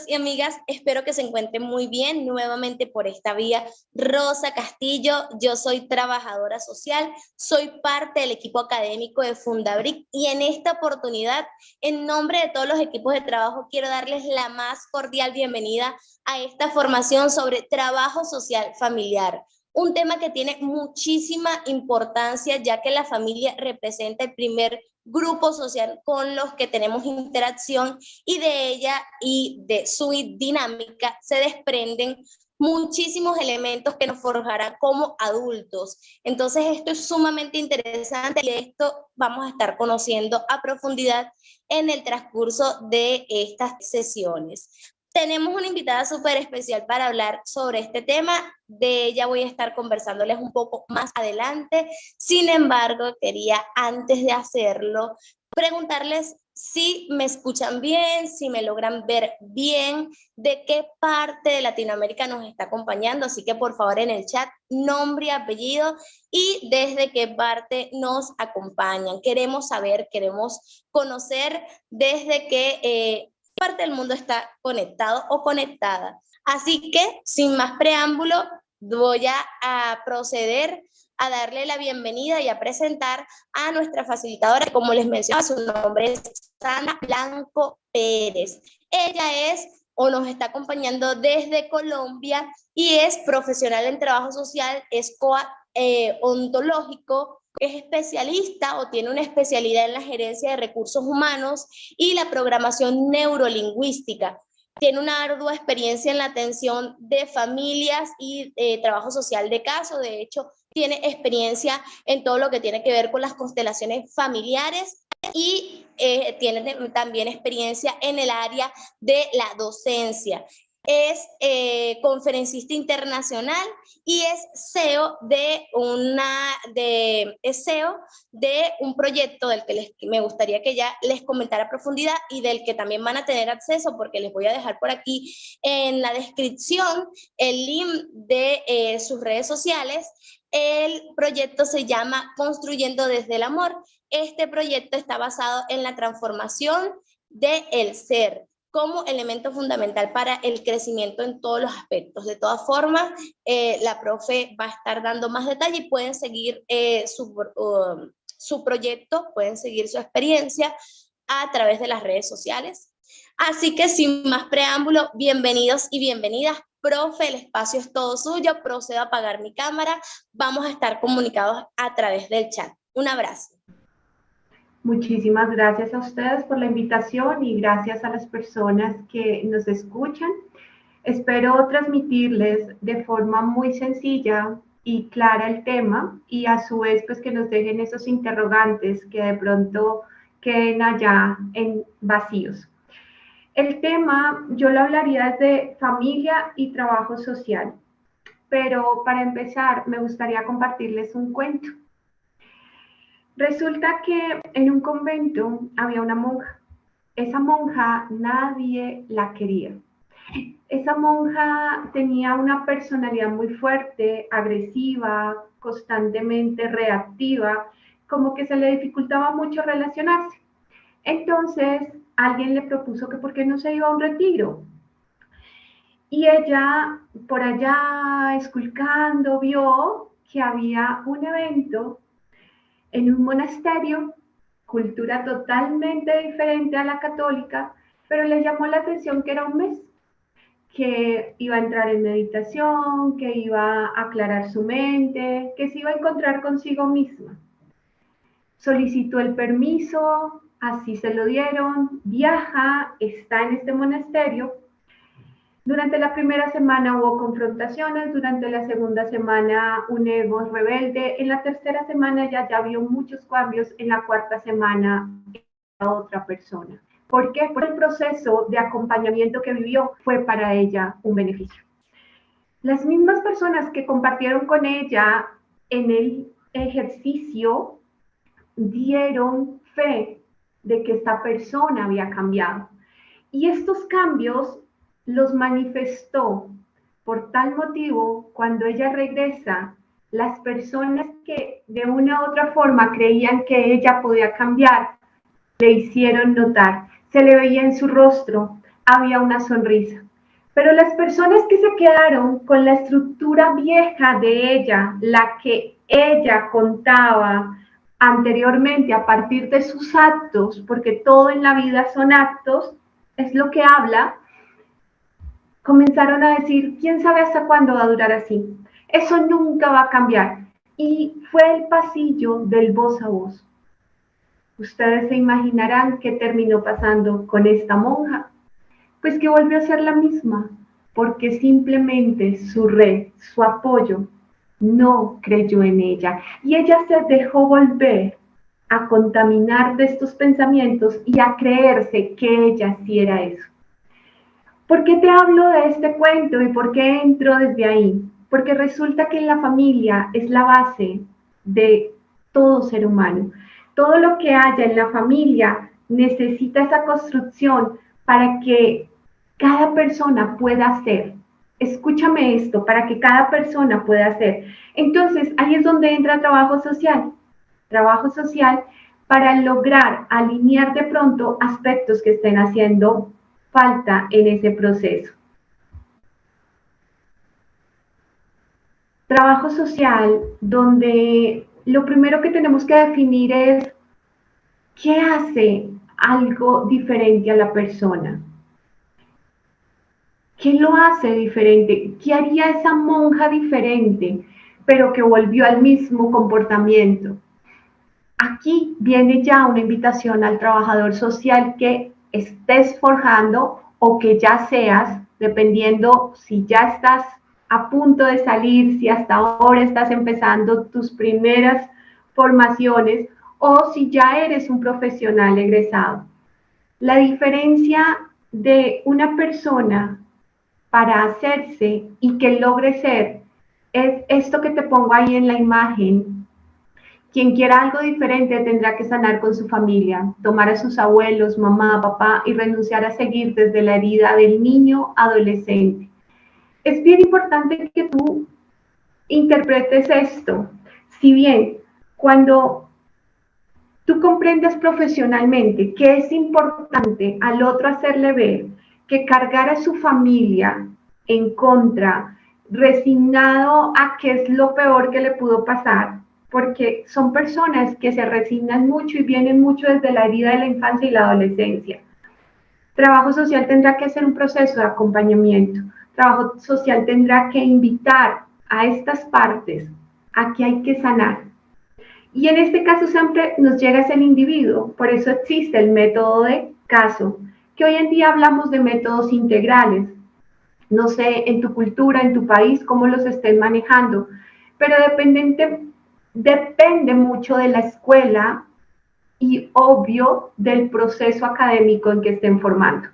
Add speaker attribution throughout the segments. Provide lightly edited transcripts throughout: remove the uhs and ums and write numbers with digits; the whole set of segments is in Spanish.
Speaker 1: amigos y amigas, espero que se encuentren muy bien nuevamente por esta vía. Rosa Castillo, yo soy trabajadora social, soy parte del equipo académico de Fundabric y en esta oportunidad, en nombre de todos los equipos de trabajo, quiero darles la más cordial bienvenida a esta formación sobre trabajo social familiar. Un tema que tiene muchísima importancia, ya que la familia representa el primer grupo social con los que tenemos interacción y de ella y de su dinámica se desprenden muchísimos elementos que nos forjarán como adultos. Entonces esto es sumamente interesante y de esto vamos a estar conociendo a profundidad en el transcurso de estas sesiones. Tenemos una invitada súper especial para hablar sobre este tema. De ella voy a estar conversándoles un poco más adelante. Sin embargo, quería antes de hacerlo preguntarles si me escuchan bien, si me logran ver bien, de qué parte de Latinoamérica nos está acompañando. Así que por favor en el chat, nombre y apellido y desde qué parte nos acompañan. Queremos saber, queremos conocer desde qué parte del mundo está conectado o conectada. Así que, sin más preámbulo, voy a proceder a darle la bienvenida y a presentar a nuestra facilitadora. Como les mencionaba, su nombre es Sana Blanco Pérez. Ella es o nos está acompañando desde Colombia y es profesional en trabajo social, es ontológico, es especialista o tiene una especialidad en la gerencia de recursos humanos y la programación neurolingüística. Tiene una ardua experiencia en la atención de familias y trabajo social de caso. De hecho, tiene experiencia en todo lo que tiene que ver con las constelaciones familiares y tiene también experiencia en el área de la docencia. Es conferencista internacional y es CEO de un proyecto del que me gustaría que ya les comentara a profundidad y del que también van a tener acceso, porque les voy a dejar por aquí en la descripción el link de sus redes sociales. El proyecto se llama Construyendo desde el Amor. Este proyecto está basado en la transformación del ser como elemento fundamental para el crecimiento en todos los aspectos. De todas formas, la profe va a estar dando más detalle y pueden seguir su proyecto, pueden seguir su experiencia a través de las redes sociales. Así que sin más preámbulo, bienvenidos y bienvenidas. Profe, el espacio es todo suyo, procedo a apagar mi cámara, vamos a estar comunicados a través del chat. Un abrazo.
Speaker 2: Muchísimas gracias a ustedes por la invitación y gracias a las personas que nos escuchan. Espero transmitirles de forma muy sencilla y clara el tema y a su vez pues que nos dejen esos interrogantes que de pronto queden allá en vacíos. El tema yo lo hablaría desde familia y trabajo social, pero para empezar me gustaría compartirles un cuento. Resulta que en un convento había una monja. Esa monja nadie la quería. Esa monja tenía una personalidad muy fuerte, agresiva, constantemente reactiva, como que se le dificultaba mucho relacionarse. Entonces, alguien le propuso que por qué no se iba a un retiro. Y ella, por allá, esculcando, vio que había un evento en un monasterio, cultura totalmente diferente a la católica, pero le llamó la atención que era un mes, que iba a entrar en meditación, que iba a aclarar su mente, que se iba a encontrar consigo misma. Solicitó el permiso, así se lo dieron, viaja, está en este monasterio. Durante la primera semana hubo confrontaciones, durante la segunda semana un ego rebelde, en la tercera semana ya vio muchos cambios, en la cuarta semana era otra persona. ¿Por qué? Por el proceso de acompañamiento que vivió fue para ella un beneficio. Las mismas personas que compartieron con ella en el ejercicio dieron fe de que esta persona había cambiado. Y estos cambios los manifestó. Por tal motivo, cuando ella regresa, las personas que de una u otra forma creían que ella podía cambiar, le hicieron notar. Se le veía en su rostro había una sonrisa. Pero las personas que se quedaron con la estructura vieja de ella, la que ella contaba anteriormente a partir de sus actos, porque todo en la vida son actos, es lo que habla, comenzaron a decir, ¿quién sabe hasta cuándo va a durar así? Eso nunca va a cambiar. Y fue el pasillo del voz a voz. Ustedes se imaginarán qué terminó pasando con esta monja. Pues que volvió a ser la misma, porque simplemente su red, su apoyo, no creyó en ella. Y ella se dejó volver a contaminar de estos pensamientos y a creerse que ella sí era eso. ¿Por qué te hablo de este cuento y por qué entro desde ahí? Porque resulta que la familia es la base de todo ser humano. Todo lo que haya en la familia necesita esa construcción para que cada persona pueda ser. Escúchame esto, para que cada persona pueda ser. Entonces, ahí es donde entra el trabajo social. Trabajo social para lograr alinear de pronto aspectos que estén haciendo falta en ese proceso. Trabajo social donde lo primero que tenemos que definir es qué hace algo diferente a la persona. ¿Qué lo hace diferente? ¿Qué haría esa monja diferente, pero que volvió al mismo comportamiento? Aquí viene ya una invitación al trabajador social que estés forjando o que ya seas, dependiendo si ya estás a punto de salir, si hasta ahora estás empezando tus primeras formaciones o si ya eres un profesional egresado. La diferencia de una persona para hacerse y que logre ser es esto que te pongo ahí en la imagen. Quien quiera algo diferente tendrá que sanar con su familia, tomar a sus abuelos, mamá, papá y renunciar a seguir desde la herida del niño adolescente. Es bien importante que tú interpretes esto. Si bien cuando tú comprendes profesionalmente que es importante al otro hacerle ver que cargar a su familia en contra, resignado a qué es lo peor que le pudo pasar, porque son personas que se resignan mucho y vienen mucho desde la herida de la infancia y la adolescencia. Trabajo social tendrá que hacer un proceso de acompañamiento. Trabajo social tendrá que invitar a estas partes a que hay que sanar. Y en este caso siempre nos llega el individuo, por eso existe el método de caso, que hoy en día hablamos de métodos integrales. No sé en tu cultura, en tu país, cómo los estén manejando, pero depende mucho de la escuela y obvio del proceso académico en que estén formando.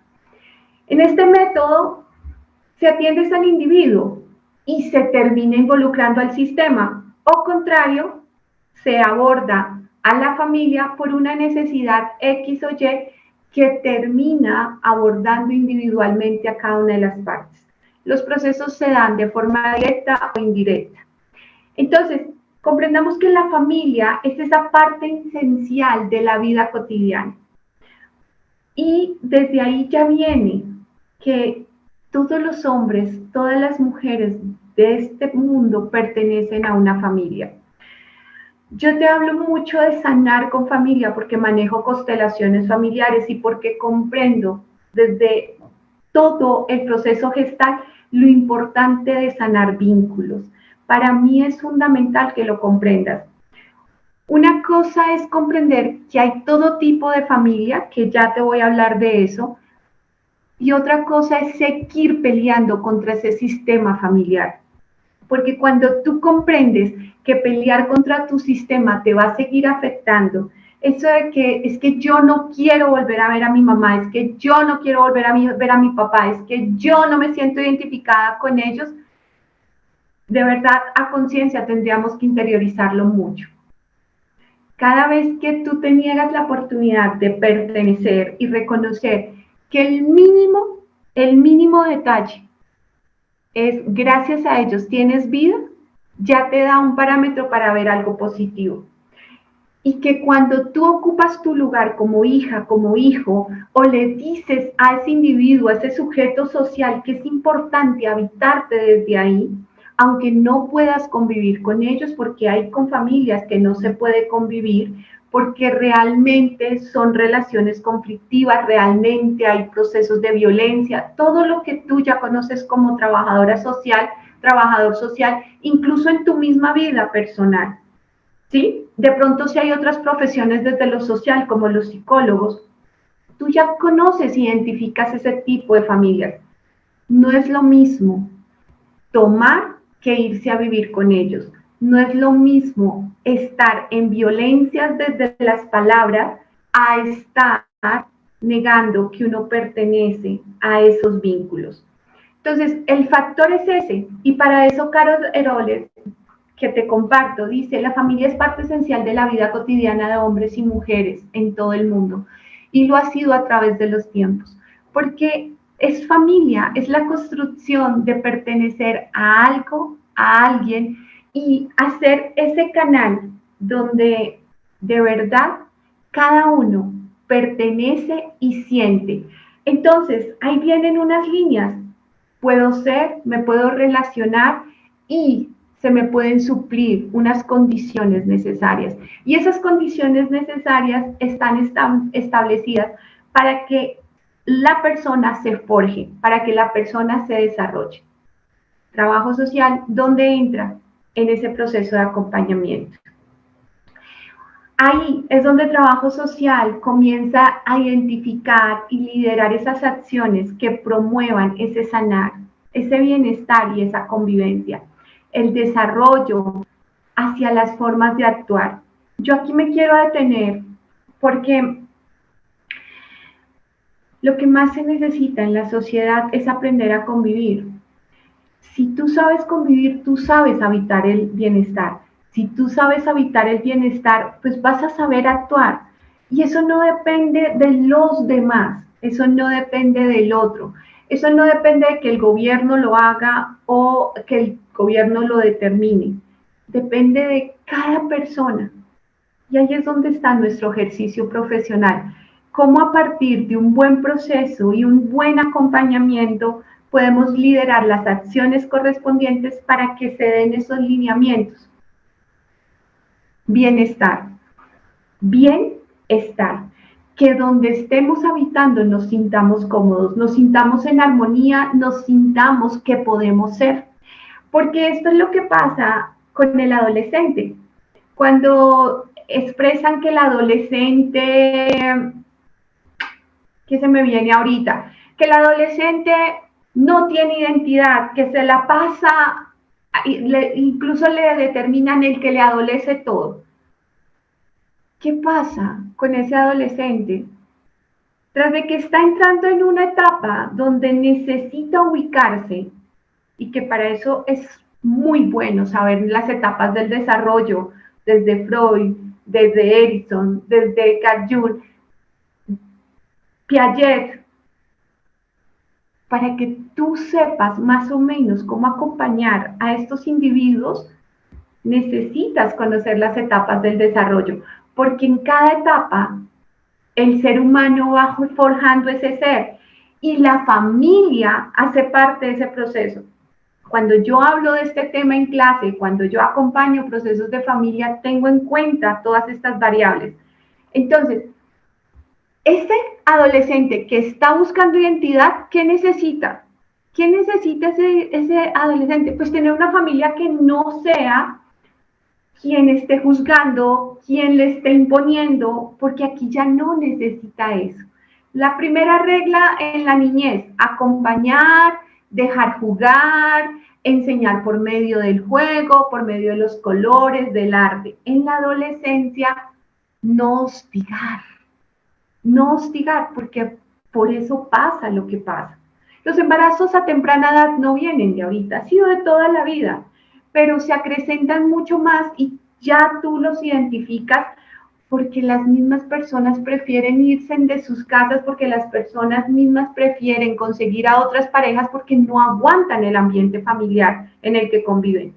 Speaker 2: En este método se atiende al individuo y se termina involucrando al sistema, o contrario, se aborda a la familia por una necesidad X o Y que termina abordando individualmente a cada una de las partes. Los procesos se dan de forma directa o indirecta. Entonces, comprendamos que la familia es esa parte esencial de la vida cotidiana. Y desde ahí ya viene que todos los hombres, todas las mujeres de este mundo pertenecen a una familia. Yo te hablo mucho de sanar con familia porque manejo constelaciones familiares y porque comprendo desde todo el proceso gestal lo importante de sanar vínculos. Para mí es fundamental que lo comprendas. Una cosa es comprender que hay todo tipo de familia, que ya te voy a hablar de eso, y otra cosa es seguir peleando contra ese sistema familiar. Porque cuando tú comprendes que pelear contra tu sistema te va a seguir afectando, eso de que es que yo no quiero volver a ver a mi mamá, es que yo no quiero volver a ver a mi papá, es que yo no me siento identificada con ellos, de verdad a conciencia tendríamos que interiorizarlo mucho. Cada vez que tú te niegas la oportunidad de pertenecer y reconocer que el mínimo detalle es gracias a ellos tienes vida, ya te da un parámetro para ver algo positivo. y que cuando tú ocupas tu lugar como hija, como hijo, o le dices a ese individuo, a ese sujeto social que es importante habitarte desde ahí, aunque no puedas convivir con ellos, porque hay con familias que no se puede convivir, porque realmente son relaciones conflictivas, realmente hay procesos de violencia, todo lo que tú ya conoces como trabajadora social, trabajador social, incluso en tu misma vida personal. ¿Sí? De pronto si hay otras profesiones desde lo social, como los psicólogos, tú ya conoces, identificas ese tipo de familias. No es lo mismo tomar que irse a vivir con ellos. No es lo mismo estar en violencias desde las palabras a estar negando que uno pertenece a esos vínculos. Entonces, el factor es ese. Y para eso, Carol Heroles, que te comparto, dice, la familia es parte esencial de la vida cotidiana de hombres y mujeres en todo el mundo y lo ha sido a través de los tiempos, porque es familia, es la construcción de pertenecer a algo, a alguien y hacer ese canal donde de verdad cada uno pertenece y siente. Entonces, ahí vienen unas líneas. Puedo ser, me puedo relacionar y se me pueden suplir unas condiciones necesarias. Y esas condiciones necesarias están establecidas para que la persona se forje, para que la persona se desarrolle. Trabajo social, ¿dónde entra? En ese proceso de acompañamiento. Ahí es donde el trabajo social comienza a identificar y liderar esas acciones que promuevan ese sanar, ese bienestar y esa convivencia, el desarrollo hacia las formas de actuar. Yo aquí me quiero detener porque lo que más se necesita en la sociedad es aprender a convivir. Si tú sabes convivir, tú sabes habitar el bienestar. Si tú sabes habitar el bienestar, pues vas a saber actuar. Y eso no depende de los demás, eso no depende del otro. Eso no depende de que el gobierno lo haga o que el gobierno lo determine. Depende de cada persona. Y ahí es donde está nuestro ejercicio profesional. Cómo a partir de un buen proceso y un buen acompañamiento podemos liderar las acciones correspondientes para que se den esos lineamientos. Bienestar. Bienestar. Que donde estemos habitando nos sintamos cómodos, nos sintamos en armonía, nos sintamos que podemos ser. Porque esto es lo que pasa con el adolescente. Cuando expresan que el adolescente, ¿qué se me viene ahorita? Que el adolescente no tiene identidad, que se la pasa, incluso le determinan el que le adolece todo. ¿Qué pasa con ese adolescente? Tras de que está entrando en una etapa donde necesita ubicarse y que para eso es muy bueno saber las etapas del desarrollo, desde Freud, desde Erickson, desde Carl Jung, Piaget, para que tú sepas más o menos cómo acompañar a estos individuos, necesitas conocer las etapas del desarrollo, porque en cada etapa el ser humano va forjando ese ser y la familia hace parte de ese proceso. Cuando yo hablo de este tema en clase, cuando yo acompaño procesos de familia, tengo en cuenta todas estas variables. Entonces, este adolescente que está buscando identidad, ¿qué necesita? ¿Qué necesita ese adolescente? Pues tener una familia que no sea quien esté juzgando, quien le esté imponiendo, porque aquí ya no necesita eso. La primera regla en la niñez, acompañar, dejar jugar, enseñar por medio del juego, por medio de los colores, del arte. En la adolescencia, no hostigar. No hostigar, porque por eso pasa lo que pasa. Los embarazos a temprana edad no vienen de ahorita, ha sido de toda la vida, pero se acrecentan mucho más y ya tú los identificas porque las mismas personas prefieren irse de sus casas, porque las personas mismas prefieren conseguir a otras parejas porque no aguantan el ambiente familiar en el que conviven.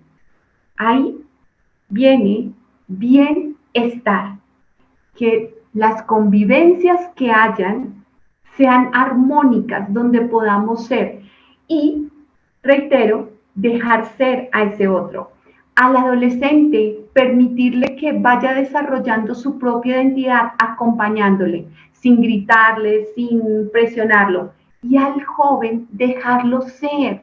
Speaker 2: Ahí viene bienestar. que las convivencias que hayan sean armónicas, donde podamos ser. Y, reitero, dejar ser a ese otro. Al adolescente, permitirle que vaya desarrollando su propia identidad, acompañándole, sin gritarle, sin presionarlo. Y al joven, dejarlo ser.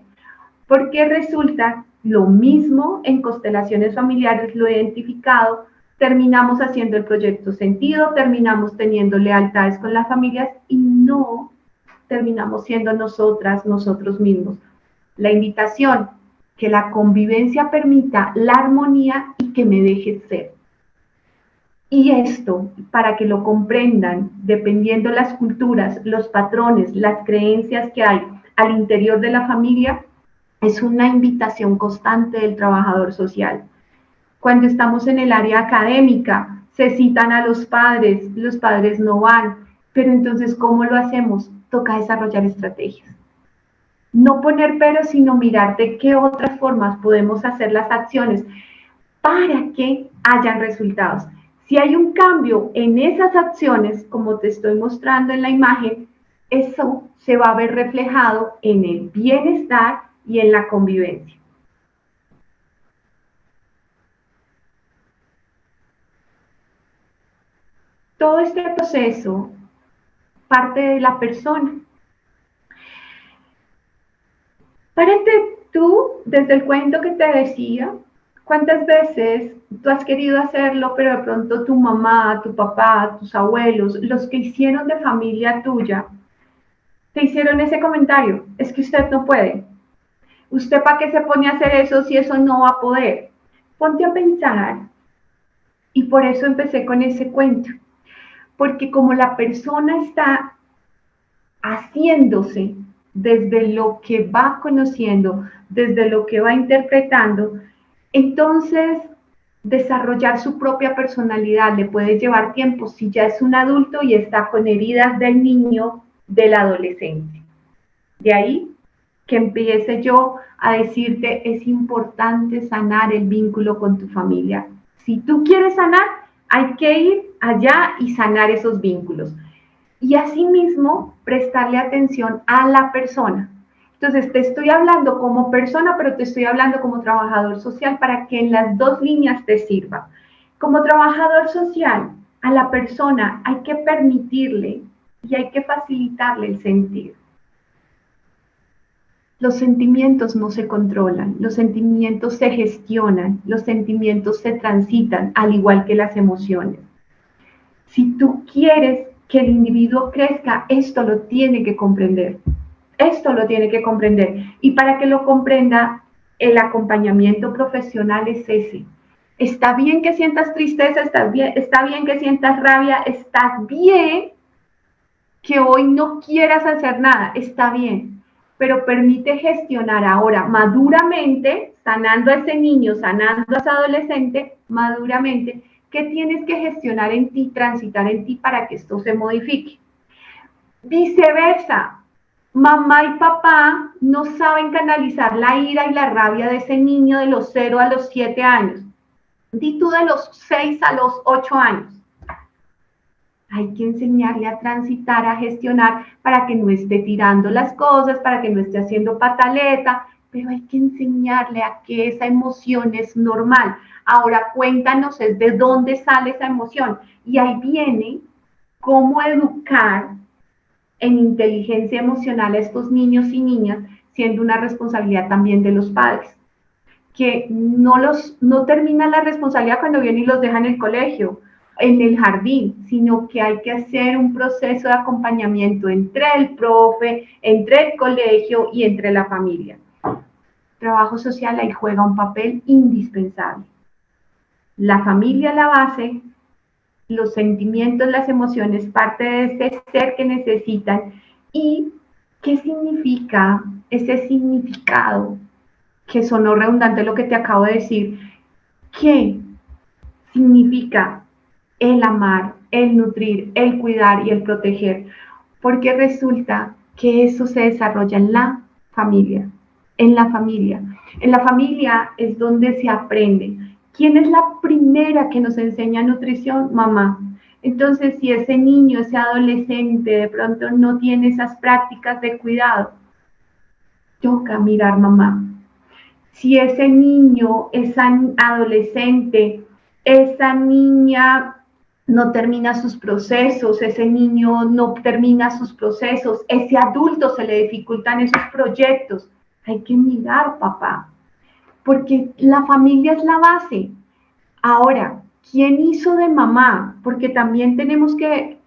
Speaker 2: Porque resulta lo mismo en constelaciones familiares, lo he identificado, terminamos haciendo el proyecto sentido, terminamos teniendo lealtades con las familias y no terminamos siendo nosotros mismos. La invitación, que la convivencia permita la armonía y que me deje ser. Y esto, para que lo comprendan, dependiendo las culturas, los patrones, las creencias que hay al interior de la familia, es una invitación constante del trabajador social. Cuando estamos en el área académica, se citan a los padres no van, pero entonces, ¿cómo lo hacemos? Toca desarrollar estrategias. No poner peros, sino mirar de qué otras formas podemos hacer las acciones para que hayan resultados. Si hay un cambio en esas acciones, como te estoy mostrando en la imagen, eso se va a ver reflejado en el bienestar y en la convivencia. Todo este proceso parte de la persona. Párate tú, desde el cuento que te decía, ¿cuántas veces tú has querido hacerlo, pero de pronto tu mamá, tu papá, tus abuelos, los que hicieron de familia tuya, te hicieron ese comentario? Es que usted no puede. ¿Usted para qué se pone a hacer eso si eso no va a poder? Ponte a pensar. Y por eso empecé con ese cuento. Porque como la persona está haciéndose desde lo que va conociendo, desde lo que va interpretando, entonces desarrollar su propia personalidad le puede llevar tiempo si ya es un adulto y está con heridas del niño, del adolescente. De ahí que empiece yo a decirte, es importante sanar el vínculo con tu familia. Si tú quieres sanar, hay que ir allá y sanar esos vínculos. Y asimismo, prestarle atención a la persona. Entonces, te estoy hablando como persona, pero te estoy hablando como trabajador social para que en las dos líneas te sirva. Como trabajador social, a la persona hay que permitirle y hay que facilitarle el sentir. Los sentimientos no se controlan, los sentimientos se gestionan, los sentimientos se transitan, al igual que las emociones. Si tú quieres que el individuo crezca, esto lo tiene que comprender. Esto lo tiene que comprender. Y para que lo comprenda, el acompañamiento profesional es ese. Está bien que sientas tristeza, está bien que sientas rabia, está bien que hoy no quieras hacer nada, está bien. Pero permite gestionar ahora maduramente, sanando a ese niño, sanando a ese adolescente, maduramente, ¿qué tienes que gestionar en ti, transitar en ti para que esto se modifique? Viceversa, mamá y papá no saben canalizar la ira y la rabia de ese niño de los 0 a los 7 años. Di tú de los 6 a los 8 años. Hay que enseñarle a transitar, a gestionar para que no esté tirando las cosas, para que no esté haciendo pataleta, pero hay que enseñarle a que esa emoción es normal. Ahora cuéntanos es de dónde sale esa emoción. Y ahí viene cómo educar en inteligencia emocional a estos niños y niñas, siendo una responsabilidad también de los padres. Que no termina la responsabilidad cuando vienen y los dejan en el colegio, en el jardín, sino que hay que hacer un proceso de acompañamiento entre el profe, entre el colegio y entre la familia. Trabajo social ahí juega un papel indispensable. La familia la base, los sentimientos, las emociones, parte de ese ser que necesitan. ¿Y qué significa ese significado? Que sonó redundante lo que te acabo de decir. ¿Qué significa el amar, el nutrir, el cuidar y el proteger? Porque resulta que eso se desarrolla en la familia. En la familia. En la familia es donde se aprende. ¿Quién es la primera que nos enseña nutrición? Mamá. Entonces, si ese niño, ese adolescente de pronto no tiene esas prácticas de cuidado, toca mirar mamá. Si ese niño, esa adolescente, esa niña no termina sus procesos, ese niño no termina sus procesos, ese adulto se le dificultan esos proyectos, hay que mirar, papá, porque la familia es la base. Ahora, ¿quién hizo de mamá? Porque también tenemos que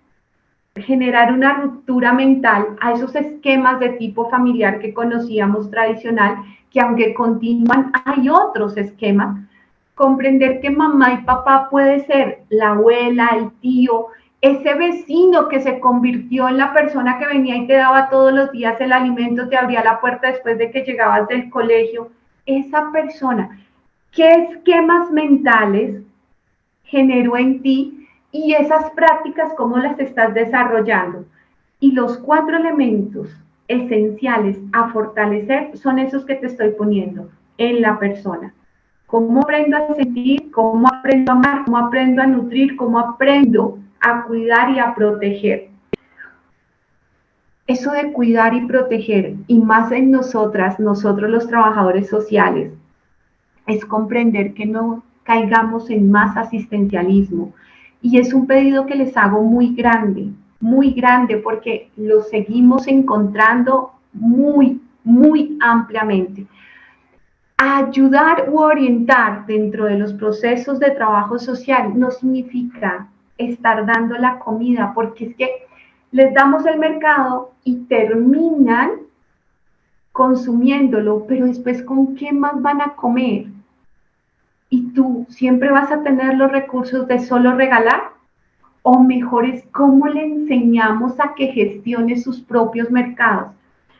Speaker 2: generar una ruptura mental a esos esquemas de tipo familiar que conocíamos tradicional, que aunque continúan, hay otros esquemas. Comprender que mamá y papá puede ser la abuela, el tío, ese vecino que se convirtió en la persona que venía y te daba todos los días el alimento, te abría la puerta después de que llegabas del colegio. Esa persona, ¿qué esquemas mentales generó en ti y esas prácticas cómo las estás desarrollando? Y los 4 elementos esenciales a fortalecer son esos que te estoy poniendo en la persona. ¿Cómo aprendo a sentir? ¿Cómo aprendo a amar? ¿Cómo aprendo a nutrir? ¿Cómo aprendo a cuidar y a proteger? Eso de cuidar y proteger, y más en nosotros los trabajadores sociales, es comprender que no caigamos en más asistencialismo. Y es un pedido que les hago muy grande, porque lo seguimos encontrando muy ampliamente. Ayudar u orientar dentro de los procesos de trabajo social no significa estar dando la comida, porque es que les damos el mercado y terminan consumiéndolo, pero después ¿con qué más van a comer? Y tú siempre vas a tener los recursos de solo regalar, o mejor es cómo le enseñamos a que gestione sus propios mercados.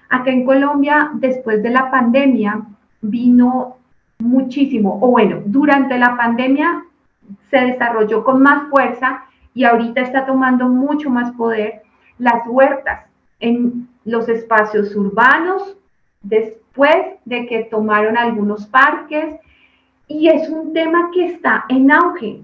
Speaker 2: Acá en Colombia, después de la pandemia, vino muchísimo, o bueno, durante la pandemia se desarrolló con más fuerza y ahorita está tomando mucho más poder las huertas en los espacios urbanos, después de que tomaron algunos parques, y es un tema que está en auge.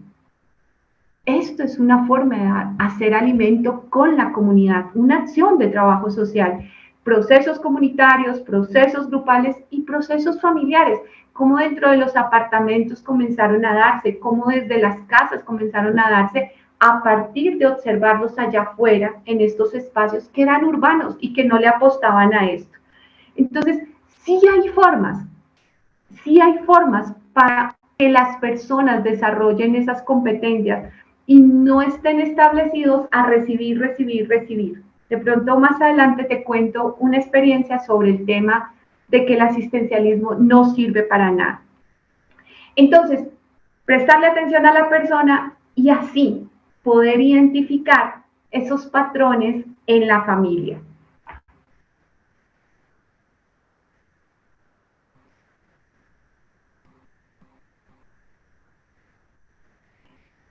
Speaker 2: Esto es una forma de hacer alimento con la comunidad, una acción de trabajo social, procesos comunitarios, procesos grupales y procesos familiares, como dentro de los apartamentos comenzaron a darse, como desde las casas comenzaron a darse a partir de observarlos allá afuera en estos espacios que eran urbanos y que no le apostaban a esto. Entonces, sí hay formas para que las personas desarrollen esas competencias y no estén establecidos a recibir. De pronto más adelante te cuento una experiencia sobre el tema de que el asistencialismo no sirve para nada. Entonces, prestarle atención a la persona y así poder identificar esos patrones en la familia.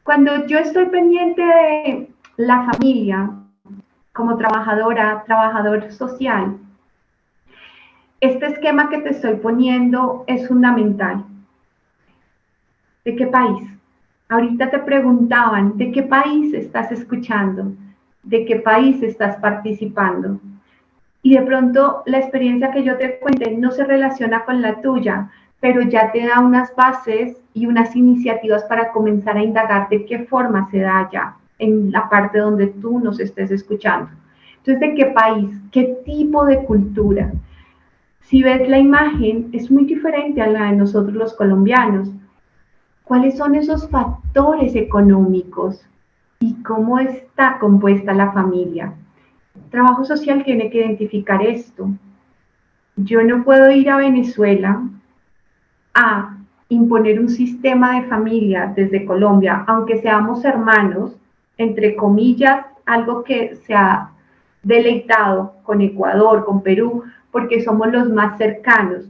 Speaker 2: Cuando yo estoy pendiente de la familia, como trabajadora, trabajador social, este esquema que te estoy poniendo es fundamental. ¿De qué país? Ahorita te preguntaban, ¿de qué país estás escuchando? ¿De qué país estás participando? Y de pronto la experiencia que yo te cuente no se relaciona con la tuya, pero ya te da unas bases y unas iniciativas para comenzar a indagar de qué forma se da allá, en la parte donde tú nos estés escuchando. Entonces, ¿de qué país? ¿Qué tipo de cultura? Si ves la imagen, es muy diferente a la de nosotros los colombianos. ¿Cuáles son esos factores económicos? ¿Y cómo está compuesta la familia? Trabajo social tiene que identificar esto. Yo no puedo ir a Venezuela a imponer un sistema de familia desde Colombia, aunque seamos hermanos, entre comillas, algo que se ha deleitado con Ecuador, con Perú, porque somos los más cercanos.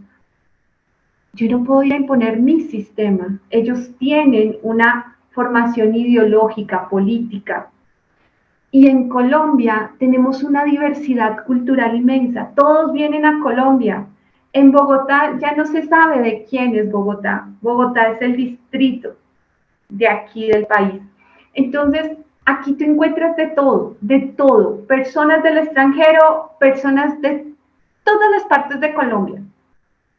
Speaker 2: Yo no puedo ir a imponer mi sistema. Ellos tienen una formación ideológica, política. Y en Colombia tenemos una diversidad cultural inmensa. Todos vienen a Colombia. En Bogotá ya no se sabe de quién es Bogotá. Bogotá es el distrito de aquí del país. Entonces, Aquí tú encuentras de todo, personas del extranjero, personas de todas las partes de Colombia,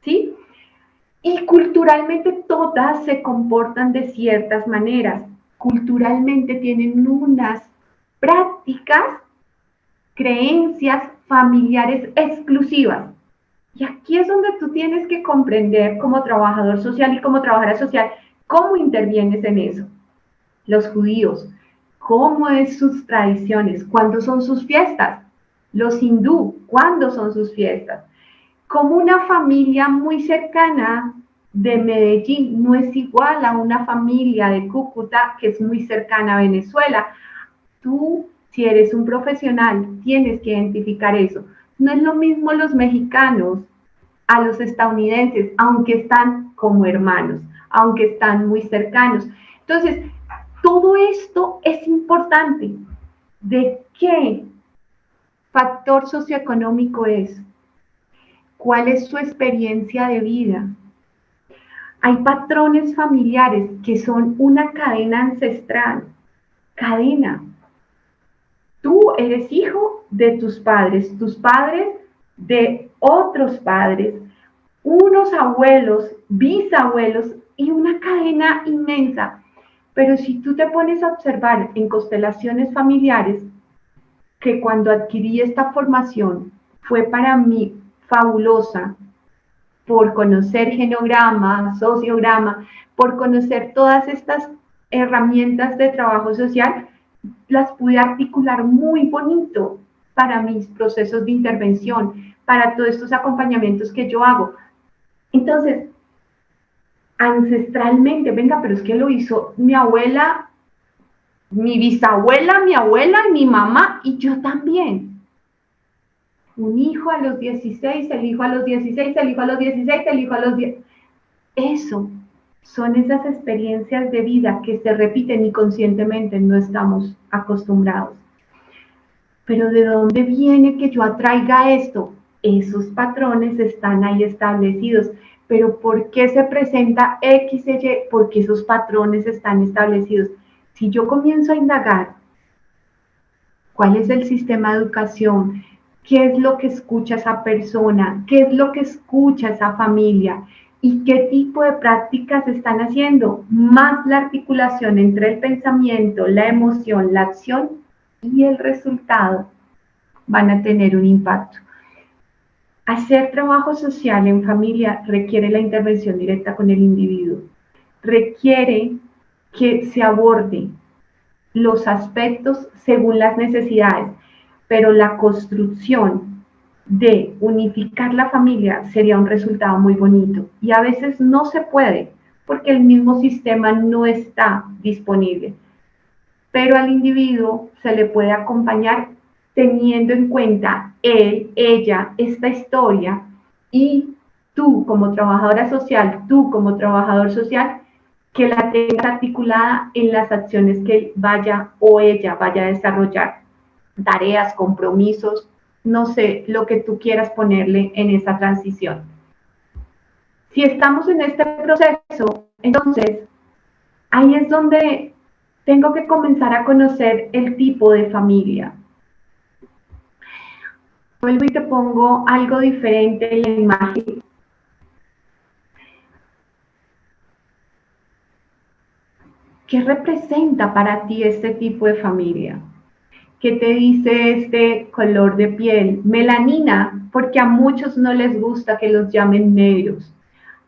Speaker 2: ¿sí? Y culturalmente todas se comportan de ciertas maneras. Culturalmente tienen unas prácticas, creencias familiares exclusivas. Y aquí es donde tú tienes que comprender como trabajador social y como trabajadora social cómo intervienes en eso. Los judíos, cómo es sus tradiciones, cuándo son sus fiestas. Los hindú, cuándo son sus fiestas. Como una familia muy cercana de Medellín no es igual a una familia de Cúcuta que es muy cercana a Venezuela. Tú, si eres un profesional, tienes que identificar eso. No es lo mismo los mexicanos a los estadounidenses, aunque están como hermanos, aunque están muy cercanos. Entonces, todo esto es importante. ¿De qué factor socioeconómico es? ¿Cuál es su experiencia de vida? Hay patrones familiares que son una cadena ancestral. Cadena. Tú eres hijo de tus padres de otros padres, unos abuelos, bisabuelos y una cadena inmensa. Pero si tú te pones a observar en constelaciones familiares, que cuando adquirí esta formación fue para mí fabulosa, por conocer genograma, sociograma, por conocer todas estas herramientas de trabajo social, las pude articular muy bonito para mis procesos de intervención, para todos estos acompañamientos que yo hago. Entonces, ancestralmente, venga, pero es que lo hizo mi abuela, mi bisabuela, mi abuela, mi mamá y yo también. Un hijo a los 16, el hijo a los 16, el hijo a los 16, el hijo a los 10. Eso son esas experiencias de vida que se repiten y conscientemente no estamos acostumbrados. Pero ¿de dónde viene que yo atraiga esto? Esos patrones están ahí establecidos. Pero ¿por qué se presenta X y Y? Porque esos patrones están establecidos. Si yo comienzo a indagar cuál es el sistema de educación, qué es lo que escucha esa persona, qué es lo que escucha esa familia y qué tipo de prácticas están haciendo, más la articulación entre el pensamiento, la emoción, la acción y el resultado van a tener un impacto. Hacer trabajo social en familia requiere la intervención directa con el individuo, requiere que se aborde los aspectos según las necesidades, pero la construcción de unificar la familia sería un resultado muy bonito y a veces no se puede porque el mismo sistema no está disponible, pero al individuo se le puede acompañar teniendo en cuenta él, ella, esta historia y tú como trabajadora social, tú como trabajador social, que la tengas articulada en las acciones que vaya o ella vaya a desarrollar, tareas, compromisos, no sé, lo que tú quieras ponerle en esa transición. Si estamos en este proceso, entonces, ahí es donde tengo que comenzar a conocer el tipo de familia. Vuelvo y te pongo algo diferente en la imagen. ¿Qué representa para ti este tipo de familia? ¿Qué te dice este color de piel? Melanina, porque a muchos no les gusta que los llamen negros.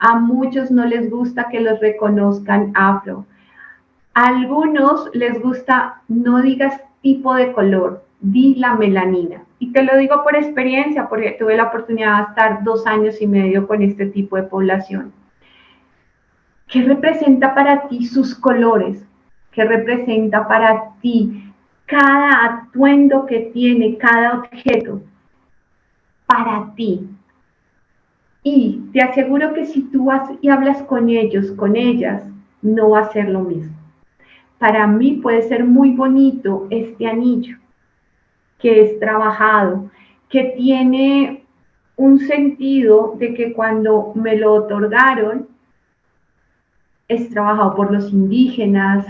Speaker 2: A muchos no les gusta que los reconozcan afro. A algunos les gusta, no digas tipo de color, di la melanina. Y te lo digo por experiencia, porque tuve la oportunidad de estar 2 años y medio con este tipo de población. ¿Qué representa para ti sus colores? ¿Qué representa para ti cada atuendo que tiene cada objeto? Para ti. Y te aseguro que si tú vas y hablas con ellos, con ellas, no va a ser lo mismo. Para mí puede ser muy bonito este anillo, que es trabajado, que tiene un sentido de que cuando me lo otorgaron, es trabajado por los indígenas,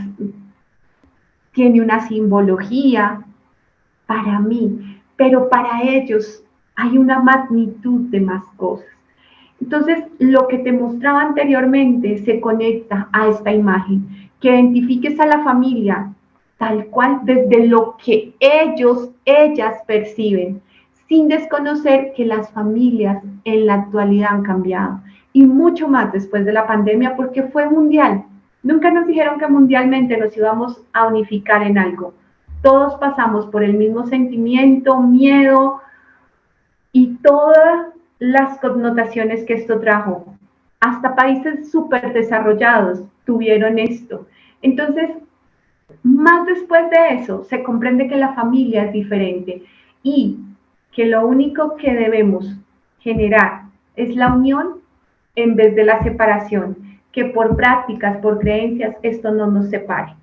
Speaker 2: tiene una simbología para mí, pero para ellos hay una magnitud de más cosas. Entonces, lo que te mostraba anteriormente se conecta a esta imagen, que identifiques a la familia tal cual desde lo que ellas perciben, sin desconocer que las familias en la actualidad han cambiado y mucho más después de la pandemia porque fue mundial. Nunca nos dijeron que mundialmente nos íbamos a unificar en algo. Todos pasamos por el mismo sentimiento, miedo y todas las connotaciones que esto trajo. Hasta países súper desarrollados tuvieron esto. Entonces, más después de eso, se comprende que la familia es diferente y que lo único que debemos generar es la unión en vez de la separación, que por prácticas, por creencias, esto no nos separe.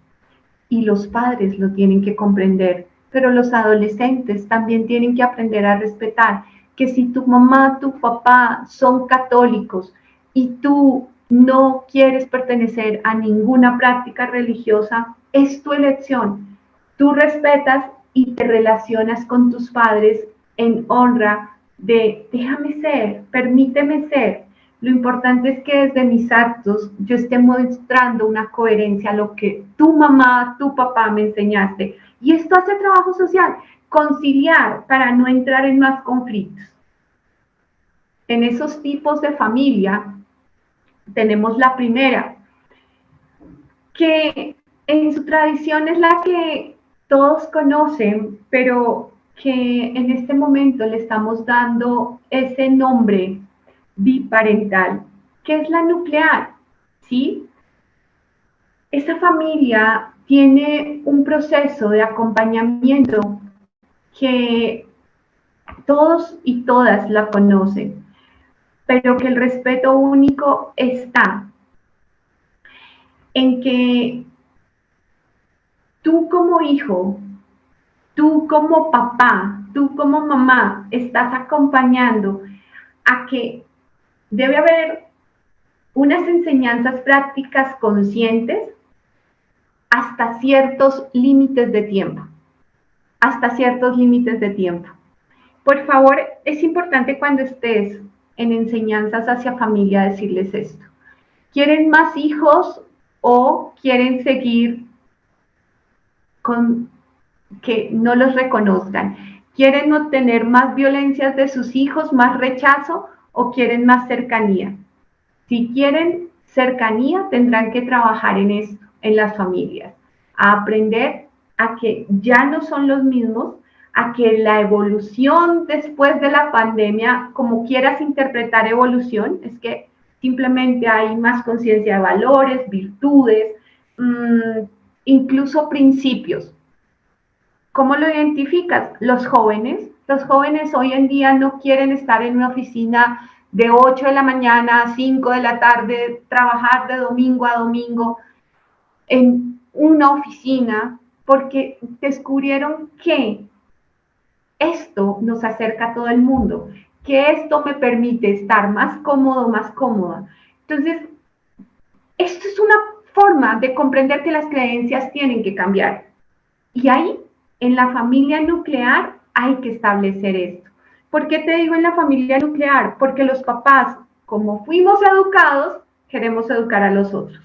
Speaker 2: Y los padres lo tienen que comprender, pero los adolescentes también tienen que aprender a respetar que si tu mamá, tu papá son católicos y tú no quieres pertenecer a ninguna práctica religiosa, es tu elección. Tú respetas y te relacionas con tus padres en honra de déjame ser, permíteme ser. Lo importante es que desde mis actos yo esté mostrando una coherencia a lo que tu mamá, tu papá me enseñaste. Y esto hace trabajo social, conciliar para no entrar en más conflictos. En esos tipos de familia tenemos la primera, que en su tradición es la que todos conocen, pero que en este momento le estamos dando ese nombre biparental, que es la nuclear, ¿sí? Esa familia tiene un proceso de acompañamiento que todos y todas la conocen, pero que el respeto único está en que tú como hijo, tú como papá, tú como mamá, estás acompañando a que debe haber unas enseñanzas prácticas conscientes hasta ciertos límites de tiempo, hasta ciertos límites de tiempo. Por favor, es importante cuando estés en enseñanzas hacia familia decirles esto. ¿Quieren más hijos o quieren seguir con que no los reconozcan? ¿Quieren obtener más violencias de sus hijos, más rechazo o quieren más cercanía? Si quieren cercanía, tendrán que trabajar en esto, en las familias, a aprender a que ya no son los mismos, a que la evolución después de la pandemia, como quieras interpretar evolución, es que simplemente hay más conciencia de valores, virtudes, incluso principios. ¿Cómo lo identificas? Los jóvenes hoy en día no quieren estar en una oficina de 8 de la mañana a 5 de la tarde, trabajar de domingo a domingo en una oficina, porque descubrieron que esto nos acerca a todo el mundo, que esto me permite estar más cómodo, más cómoda. Entonces, esto es una forma de comprender que las creencias tienen que cambiar. Y ahí, en la familia nuclear, hay que establecer esto. ¿Por qué te digo en la familia nuclear? Porque los papás, como fuimos educados, queremos educar a los otros.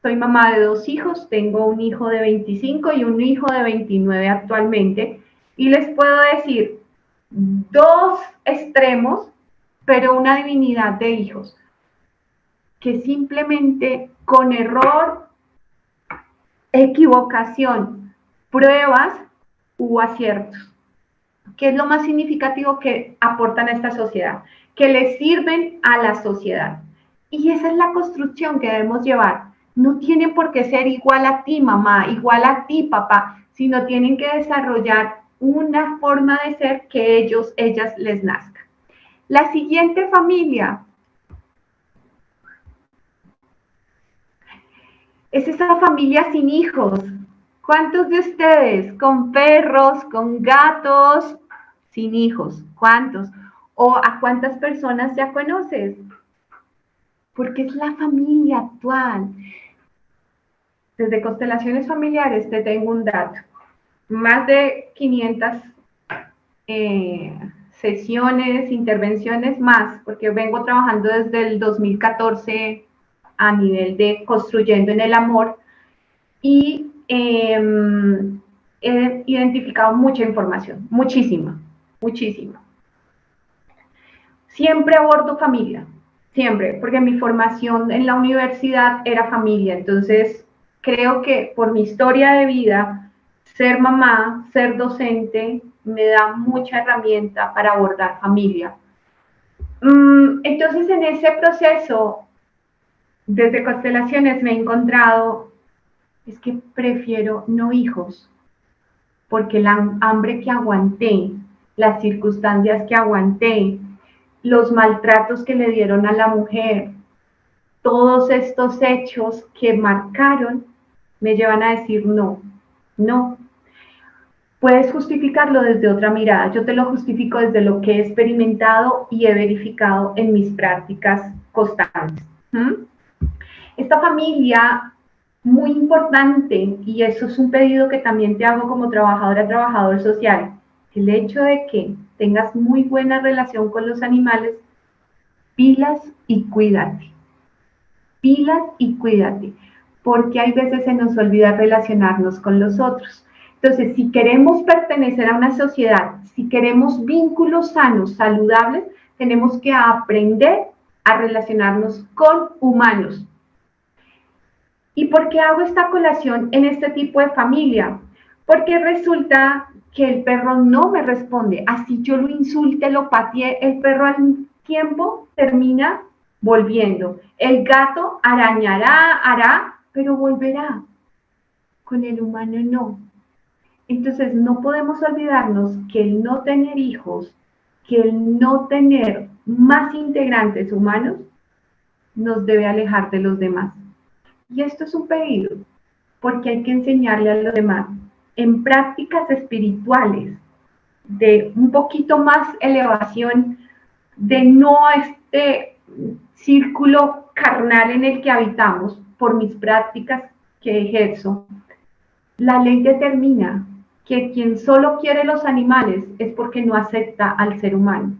Speaker 2: Soy mamá de 2 hijos, tengo un hijo de 25 y un hijo de 29 actualmente, y les puedo decir 2 extremos, pero una divinidad de hijos, que simplemente con error, equivocación, pruebas u aciertos. ¿Qué es lo más significativo que aportan a esta sociedad? Que le sirven a la sociedad. Y esa es la construcción que debemos llevar. No tienen por qué ser igual a ti, mamá, igual a ti, papá, sino tienen que desarrollar una forma de ser que ellas les nazca. La siguiente familia es esa familia sin hijos. ¿Cuántos de ustedes con perros, con gatos, sin hijos? ¿Cuántos? ¿O a cuántas personas ya conoces? Porque es la familia actual. Desde constelaciones familiares te tengo un dato. Más de 500 sesiones, intervenciones más, porque vengo trabajando desde el 2014 a nivel de construyendo en el amor y he identificado mucha información, muchísima, muchísima. Siempre abordo familia, siempre, porque mi formación en la universidad era familia, entonces creo que por mi historia de vida, ser mamá, ser docente, me da mucha herramienta para abordar familia. Entonces en ese proceso, desde constelaciones me he encontrado, es que prefiero no hijos, porque la hambre que aguanté, las circunstancias que aguanté, los maltratos que le dieron a la mujer, todos estos hechos que marcaron, me llevan a decir no, no. Puedes justificarlo desde otra mirada, yo te lo justifico desde lo que he experimentado y he verificado en mis prácticas constantes. Esta familia, muy importante, y eso es un pedido que también te hago como trabajadora, trabajador social, el hecho de que tengas muy buena relación con los animales, pilas y cuídate. Pilas y cuídate, porque hay veces se nos olvida relacionarnos con los otros. Entonces, si queremos pertenecer a una sociedad, si queremos vínculos sanos, saludables, tenemos que aprender a relacionarnos con humanos. ¿Y por qué hago esta colación en este tipo de familia? Porque resulta que el perro no me responde. Así yo lo insulte, lo pateé, el perro al tiempo termina volviendo. El gato arañará, hará, pero volverá. Con el humano no. Entonces no podemos olvidarnos que el no tener hijos, que el no tener más integrantes humanos, nos debe alejar de los demás. Y esto es un pedido, porque hay que enseñarle a los demás en prácticas espirituales de un poquito más elevación, de no este círculo carnal en el que habitamos, por mis prácticas que ejerzo. La ley determina que quien solo quiere los animales es porque no acepta al ser humano.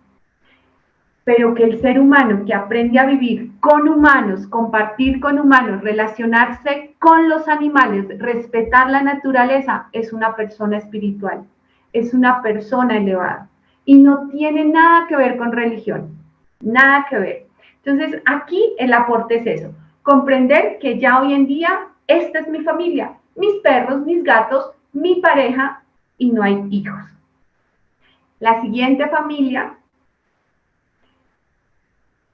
Speaker 2: Pero que el ser humano que aprende a vivir con humanos, compartir con humanos, relacionarse con los animales, respetar la naturaleza, es una persona espiritual, es una persona elevada. Y no tiene nada que ver con religión, nada que ver. Entonces, aquí el aporte es eso, comprender que ya hoy en día, esta es mi familia, mis perros, mis gatos, mi pareja, y no hay hijos. La siguiente familia,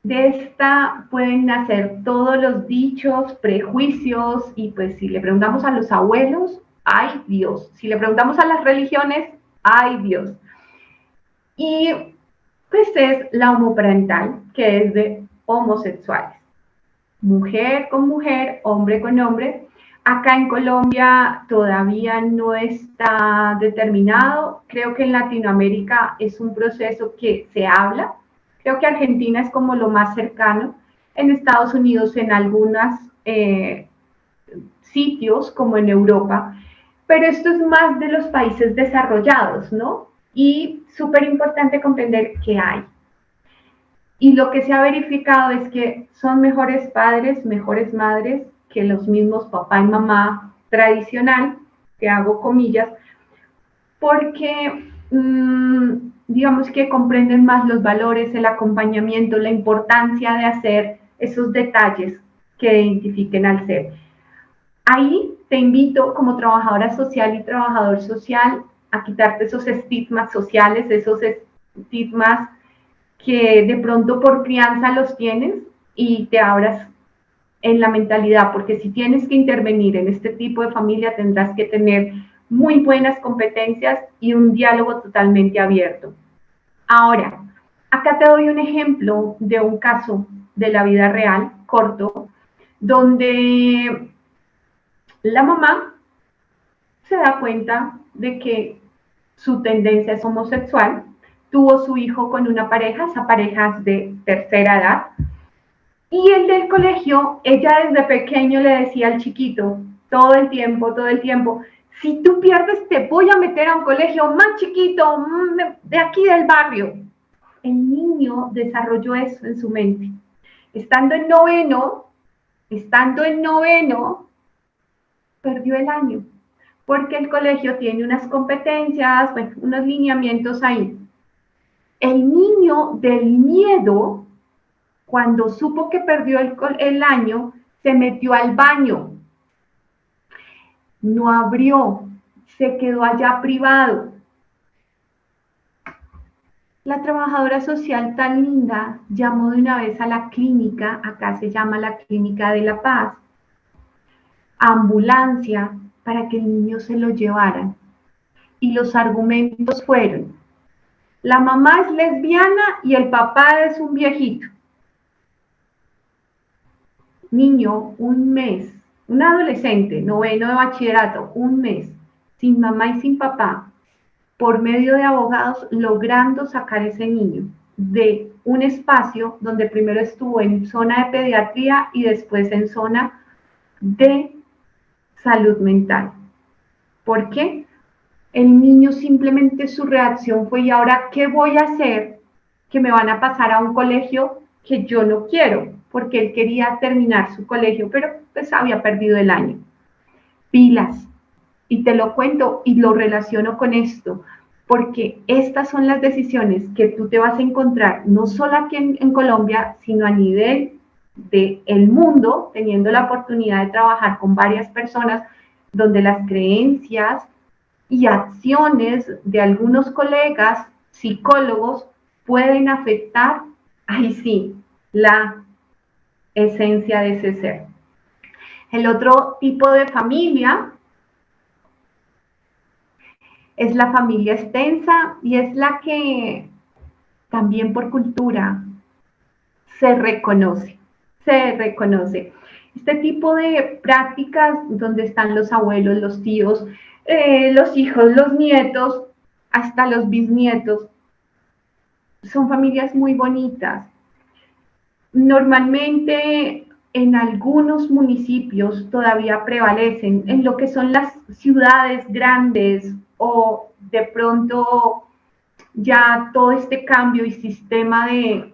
Speaker 2: de esta pueden nacer todos los dichos, prejuicios, y pues si le preguntamos a los abuelos, ¡ay Dios! Si le preguntamos a las religiones, ¡ay Dios! Y pues es la homoparental, que es de homosexuales. Mujer con mujer, hombre con hombre. Acá en Colombia todavía no está determinado. Creo que en Latinoamérica es un proceso que se habla. Creo que Argentina es como lo más cercano. En Estados Unidos, en algunos sitios, como en Europa. Pero esto es más de los países desarrollados, ¿no? Y súper importante comprender qué hay. Y lo que se ha verificado es que son mejores padres, mejores madres que los mismos papá y mamá tradicional, que hago comillas, porque digamos que comprenden más los valores, el acompañamiento, la importancia de hacer esos detalles que identifiquen al ser. Ahí te invito como trabajadora social y trabajador social a quitarte esos estigmas sociales, esos estigmas que de pronto por crianza los tienes y te abras en la mentalidad, porque si tienes que intervenir en este tipo de familia tendrás que tener muy buenas competencias y un diálogo totalmente abierto. Ahora, acá te doy un ejemplo de un caso de la vida real, corto, donde la mamá se da cuenta de que su tendencia es homosexual, tuvo su hijo con una pareja, esa pareja es de tercera edad, y el del colegio, ella desde pequeño le decía al chiquito, todo el tiempo, todo el tiempo. Si tú pierdes, te voy a meter a un colegio más chiquito, de aquí del barrio. El niño desarrolló eso en su mente. Estando en noveno, perdió el año, porque el colegio tiene unas competencias, bueno, unos lineamientos ahí. El niño del miedo, cuando supo que perdió el año, se metió al baño, no abrió, se quedó allá privado. La trabajadora social tan linda llamó de una vez a la clínica, acá se llama la Clínica de la Paz, ambulancia, para que el niño se lo llevaran. Y los argumentos fueron: la mamá es lesbiana y el papá es un viejito. Niño, un mes, un adolescente, noveno de bachillerato, un mes, sin mamá y sin papá, por medio de abogados, logrando sacar ese niño de un espacio donde primero estuvo en zona de pediatría y después en zona de salud mental. ¿Por qué? El niño simplemente su reacción fue: ¿y ahora qué voy a hacer? Que me van a pasar a un colegio que yo no quiero, porque él quería terminar su colegio, pero pues había perdido el año. Pilas. Y te lo cuento y lo relaciono con esto, porque estas son las decisiones que tú te vas a encontrar, no solo aquí en Colombia, sino a nivel del mundo, teniendo la oportunidad de trabajar con varias personas, donde las creencias y acciones de algunos colegas psicólogos pueden afectar, ahí sí, la esencia de ese ser. El otro tipo de familia es la familia extensa y es la que también por cultura se reconoce. Este tipo de prácticas donde están los abuelos, los tíos, los hijos, los nietos, hasta los bisnietos, son familias muy bonitas. Normalmente en algunos municipios todavía prevalecen, en lo que son las ciudades grandes o de pronto ya todo este cambio y sistema de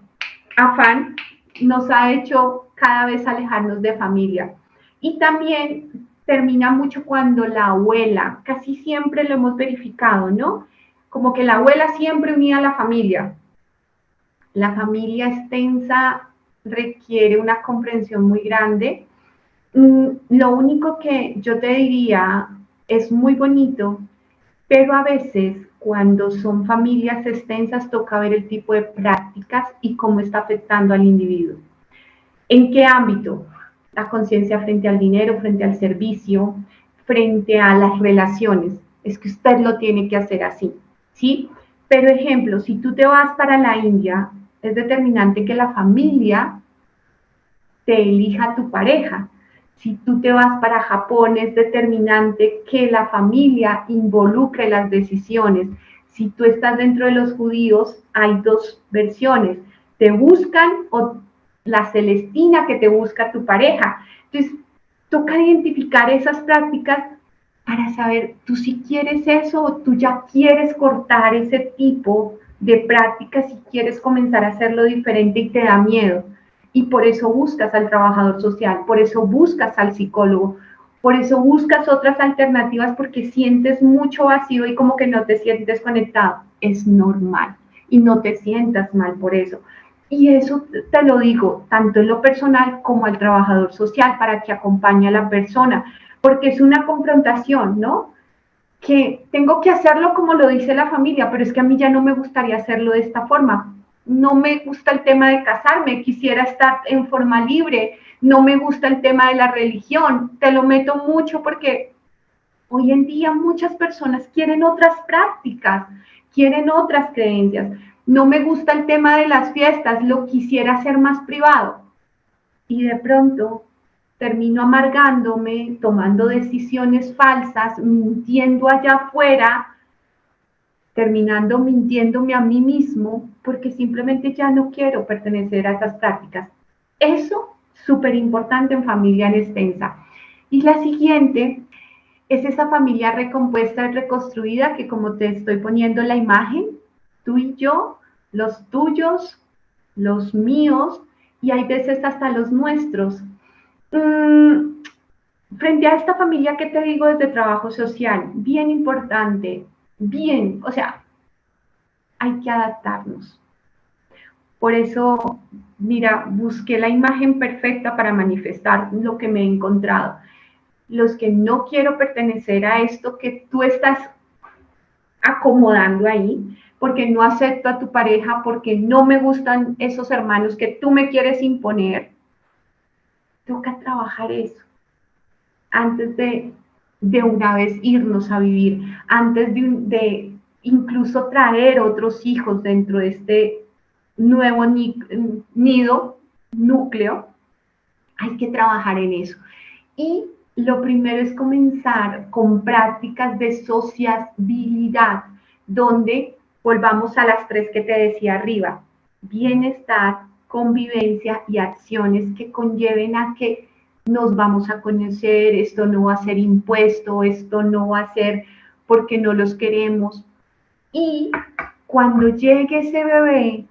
Speaker 2: afán nos ha hecho cada vez alejarnos de familia. Y también termina mucho cuando la abuela, casi siempre lo hemos verificado, ¿no? Como que la abuela siempre unía a la familia. La familia extensa requiere una comprensión muy grande. Lo único que yo te diría, es muy bonito, pero a veces cuando son familias extensas toca ver el tipo de prácticas y cómo está afectando al individuo. ¿En qué ámbito? La conciencia frente al dinero, frente al servicio, frente a las relaciones. Es que usted lo tiene que hacer así, ¿sí? Pero ejemplo, si tú te vas para la India, es determinante que la familia te elija tu pareja. Si tú te vas para Japón, es determinante que la familia involucre las decisiones. Si tú estás dentro de los judíos, hay dos versiones: te buscan o la Celestina que te busca tu pareja. Entonces, toca identificar esas prácticas para saber tú si quieres eso o tú ya quieres cortar ese tipo de prácticas y quieres comenzar a hacerlo diferente y te da miedo. Y por eso buscas al trabajador social, por eso buscas al psicólogo, por eso buscas otras alternativas, porque sientes mucho vacío y como que no te sientes conectado. Es normal y no te sientas mal por eso. Y eso te lo digo tanto en lo personal como al trabajador social, para que acompañe a la persona, porque es una confrontación, ¿no? Que tengo que hacerlo como lo dice la familia, pero es que a mí ya no me gustaría hacerlo de esta forma. No me gusta el tema de casarme, quisiera estar en forma libre, no me gusta el tema de la religión, te lo meto mucho porque hoy en día muchas personas quieren otras prácticas, quieren otras creencias. No me gusta el tema de las fiestas, lo quisiera hacer más privado. Y de pronto termino amargándome, tomando decisiones falsas, mintiendo allá afuera, terminando mintiéndome a mí mismo, porque simplemente ya no quiero pertenecer a esas prácticas. Eso, súper importante en familia en extensa. Y la siguiente es esa familia recompuesta y reconstruida que, como te estoy poniendo la imagen, tú y yo, los tuyos, los míos y hay veces hasta los nuestros. Frente a esta familia que te digo desde trabajo social, bien importante, bien, o sea, hay que adaptarnos. Por eso, mira, busqué la imagen perfecta para manifestar lo que me he encontrado. Los que no quiero pertenecer a esto que tú estás acomodando ahí, porque no acepto a tu pareja, porque no me gustan esos hermanos que tú me quieres imponer, toca trabajar eso antes de una vez irnos a vivir, antes de incluso traer otros hijos dentro de este nuevo nido, núcleo, hay que trabajar en eso. Y lo primero es comenzar con prácticas de sociabilidad, donde volvamos a las tres que te decía arriba: bienestar, convivencia y acciones que conlleven a que nos vamos a conocer, esto no va a ser impuesto, esto no va a ser porque no los queremos. Y cuando llegue ese bebé,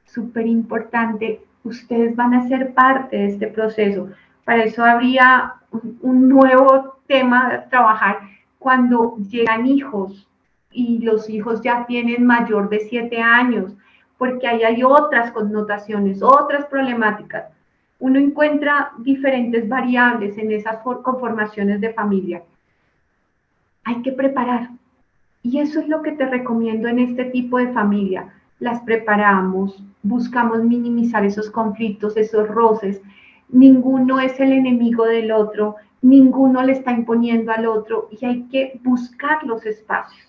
Speaker 2: súper importante, ustedes van a ser parte de este proceso. Para eso habría un nuevo tema a trabajar cuando llegan hijos y los hijos ya tienen mayor de 7 años, porque ahí hay otras connotaciones, otras problemáticas. Uno encuentra diferentes variables en esas conformaciones de familia. Hay que preparar. Y eso es lo que te recomiendo en este tipo de familia. Las preparamos, buscamos minimizar esos conflictos, esos roces. Ninguno es el enemigo del otro, ninguno le está imponiendo al otro y hay que buscar los espacios.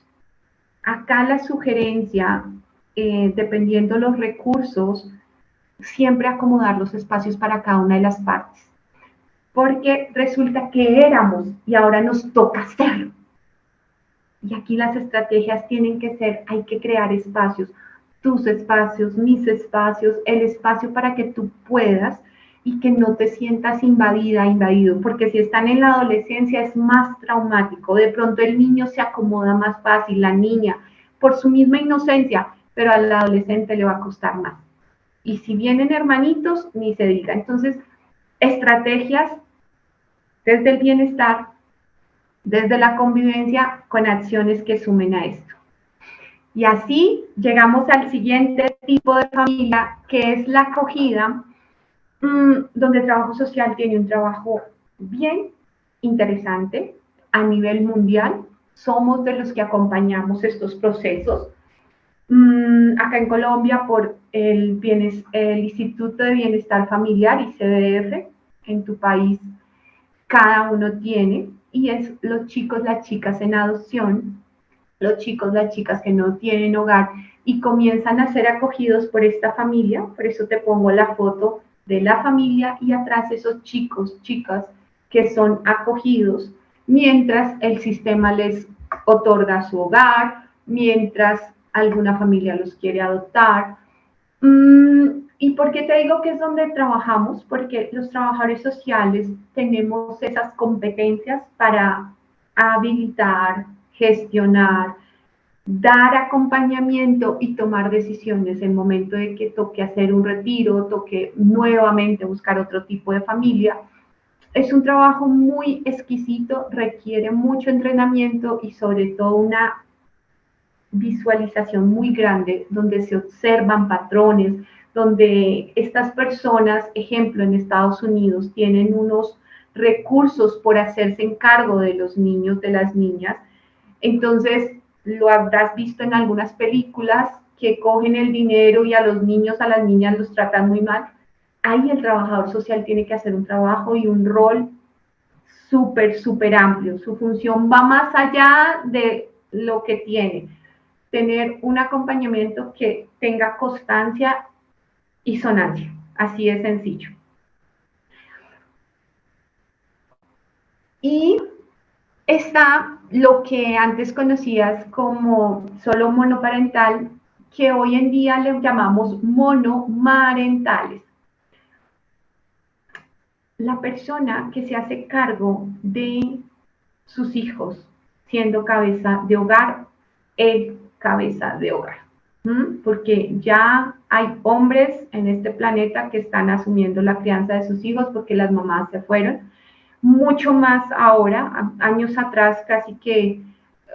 Speaker 2: Acá la sugerencia, dependiendo los recursos, siempre acomodar los espacios para cada una de las partes. Porque resulta que éramos y ahora nos toca hacerlo. Y aquí las estrategias tienen que ser, hay que crear espacios, tus espacios, mis espacios, el espacio para que tú puedas y que no te sientas invadida, invadido, porque si están en la adolescencia es más traumático. De pronto el niño se acomoda más fácil, la niña, por su misma inocencia, pero al adolescente le va a costar más. Y si vienen hermanitos, ni se diga. Entonces, estrategias desde el bienestar, desde la convivencia, con acciones que sumen a esto. Y así llegamos al siguiente tipo de familia, que es la acogida, donde el trabajo social tiene un trabajo bien interesante a nivel mundial. Somos de los que acompañamos estos procesos. Acá en Colombia, por el Instituto de Bienestar Familiar, ICBF, en tu país, cada uno tiene, y es los chicos, las chicas en adopción, los chicos, las chicas que no tienen hogar y comienzan a ser acogidos por esta familia. Por eso te pongo la foto de la familia y atrás esos chicos, chicas que son acogidos mientras el sistema les otorga su hogar, mientras alguna familia los quiere adoptar. ¿Y por qué te digo que es donde trabajamos? Porque los trabajadores sociales tenemos esas competencias para habilitar, gestionar, dar acompañamiento y tomar decisiones en el momento de que toque hacer un retiro, toque nuevamente buscar otro tipo de familia. Es un trabajo muy exquisito, requiere mucho entrenamiento y sobre todo una visualización muy grande donde se observan patrones, donde estas personas, ejemplo, en Estados Unidos, tienen unos recursos por hacerse encargo de los niños, de las niñas. Entonces, lo habrás visto en algunas películas que cogen el dinero y a los niños, a las niñas los tratan muy mal. Ahí el trabajador social tiene que hacer un trabajo y un rol súper, súper amplio. Su función va más allá de lo que tiene. Tener un acompañamiento que tenga constancia y sonancia. Así de sencillo. Y está lo que antes conocías como solo monoparental, que hoy en día le llamamos monomarentales. la persona que se hace cargo de sus hijos, siendo cabeza de hogar, es cabeza de hogar. Porque ya hay hombres en este planeta que están asumiendo la crianza de sus hijos porque las mamás se fueron. Mucho más ahora, años atrás casi que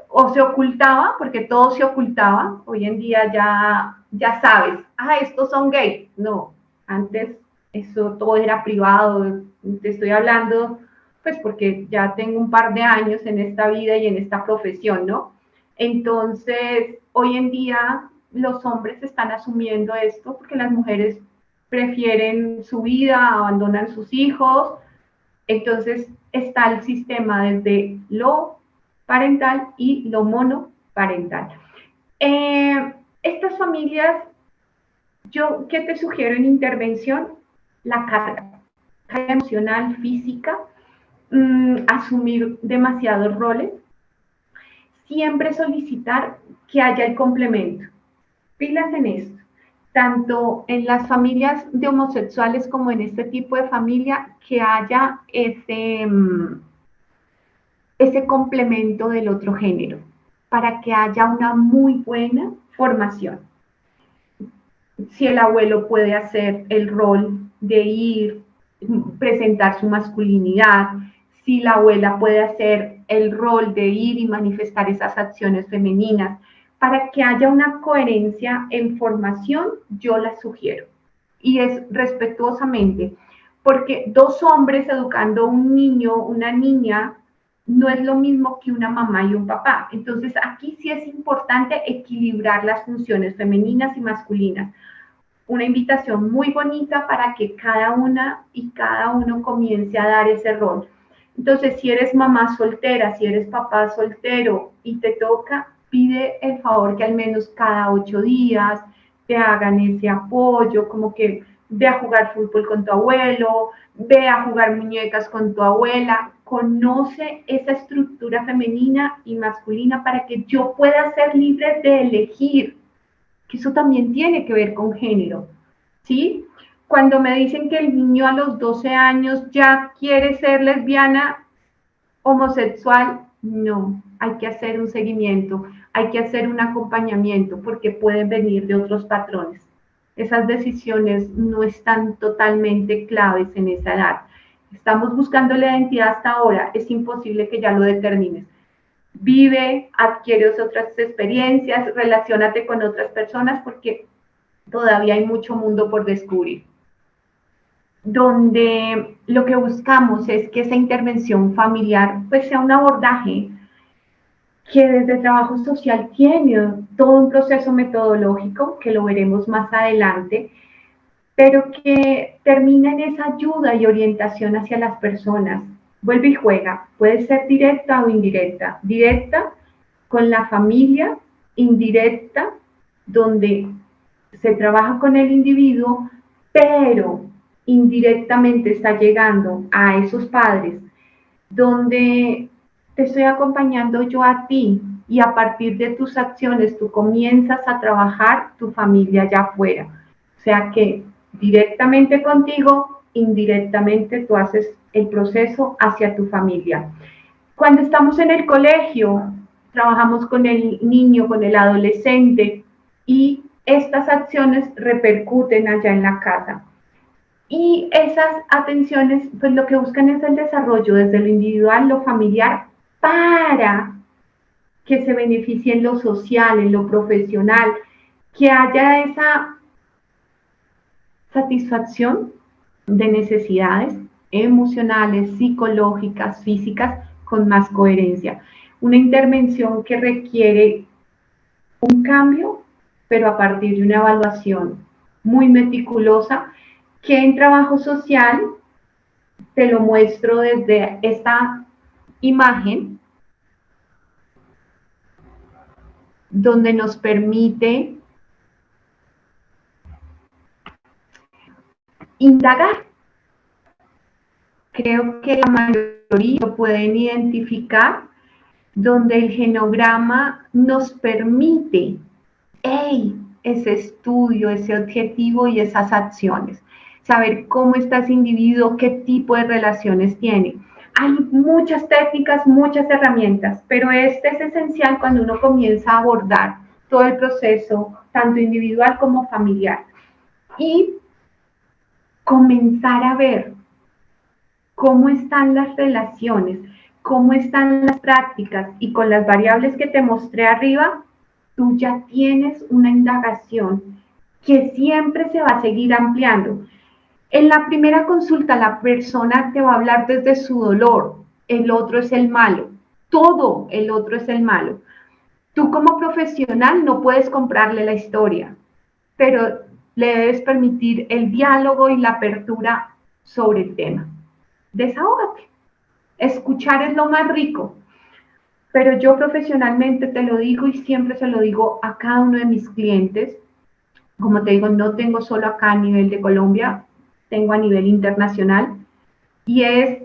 Speaker 2: o se ocultaba, porque todo se ocultaba. Hoy en día ya sabes, estos son gays. No, antes eso todo era privado. Te estoy hablando, pues porque ya tengo un par de años en esta vida y en esta profesión, ¿no? Entonces, hoy en día los hombres están asumiendo esto porque las mujeres prefieren su vida, abandonan sus hijos. Entonces está el sistema desde lo parental y lo monoparental. Estas familias, yo, ¿qué te sugiero en intervención? La carga emocional, física, asumir demasiados roles, siempre solicitar que haya el complemento. Pilas en esto, tanto en las familias de homosexuales como en este tipo de familia, que haya ese complemento del otro género, para que haya una muy buena formación. Si el abuelo puede hacer el rol de ir, presentar su masculinidad, si la abuela puede hacer el rol de ir y manifestar esas acciones femeninas, para que haya una coherencia en formación, yo la sugiero. Y es respetuosamente, porque dos hombres educando a un niño, una niña, no es lo mismo que una mamá y un papá. Entonces aquí sí es importante equilibrar las funciones femeninas y masculinas. Una invitación muy bonita para que cada una y cada uno comience a dar ese rol. Entonces, si eres mamá soltera, si eres papá soltero y te toca, pide el favor que al menos cada 8 días te hagan ese apoyo, como que ve a jugar fútbol con tu abuelo, ve a jugar muñecas con tu abuela, conoce esa estructura femenina y masculina para que yo pueda ser libre de elegir, que eso también tiene que ver con género, ¿sí? Cuando me dicen que el niño a los 12 años ya quiere ser lesbiana, homosexual, no, hay que hacer un seguimiento, hay que hacer un acompañamiento porque pueden venir de otros patrones. Esas decisiones no están totalmente claves en esa edad. Estamos buscando la identidad hasta ahora, es imposible que ya lo determines. Vive, adquiere otras experiencias, relaciónate con otras personas porque todavía hay mucho mundo por descubrir. Donde lo que buscamos es que esa intervención familiar pues sea un abordaje que desde el trabajo social tiene todo un proceso metodológico, que lo veremos más adelante, pero que termina en esa ayuda y orientación hacia las personas. Vuelve y juega, puede ser directa o indirecta. Directa con la familia, indirecta donde se trabaja con el individuo, pero indirectamente está llegando a esos padres, donde te estoy acompañando yo a ti y a partir de tus acciones tú comienzas a trabajar tu familia allá afuera. O sea que directamente contigo, indirectamente tú haces el proceso hacia tu familia. Cuando estamos en el colegio, trabajamos con el niño, con el adolescente y estas acciones repercuten allá en la casa. Y esas atenciones, pues lo que buscan es el desarrollo desde lo individual, lo familiar, para que se beneficie en lo social, en lo profesional, que haya esa satisfacción de necesidades emocionales, psicológicas, físicas, con más coherencia. Una intervención que requiere un cambio, pero a partir de una evaluación muy meticulosa, que en trabajo social te lo muestro desde esta imagen, donde nos permite indagar. Creo que la mayoría lo pueden identificar, donde el genograma nos permite ese estudio, ese objetivo y esas acciones. saber cómo está ese individuo, qué tipo de relaciones tiene. Hay muchas técnicas, muchas herramientas, pero este es esencial cuando uno comienza a abordar todo el proceso, tanto individual como familiar. Y comenzar a ver cómo están las relaciones, cómo están las prácticas y con las variables que te mostré arriba, tú ya tienes una indagación que siempre se va a seguir ampliando. En la primera consulta la persona te va a hablar desde su dolor, el otro es el malo, todo el otro es el malo. Tú como profesional no puedes comprarle la historia, pero le debes permitir el diálogo y la apertura sobre el tema. Desahógate. Escuchar es lo más rico, pero yo profesionalmente te lo digo y siempre se lo digo a cada uno de mis clientes. Como te digo, no tengo solo acá a nivel de Colombia, tengo a nivel internacional, y es,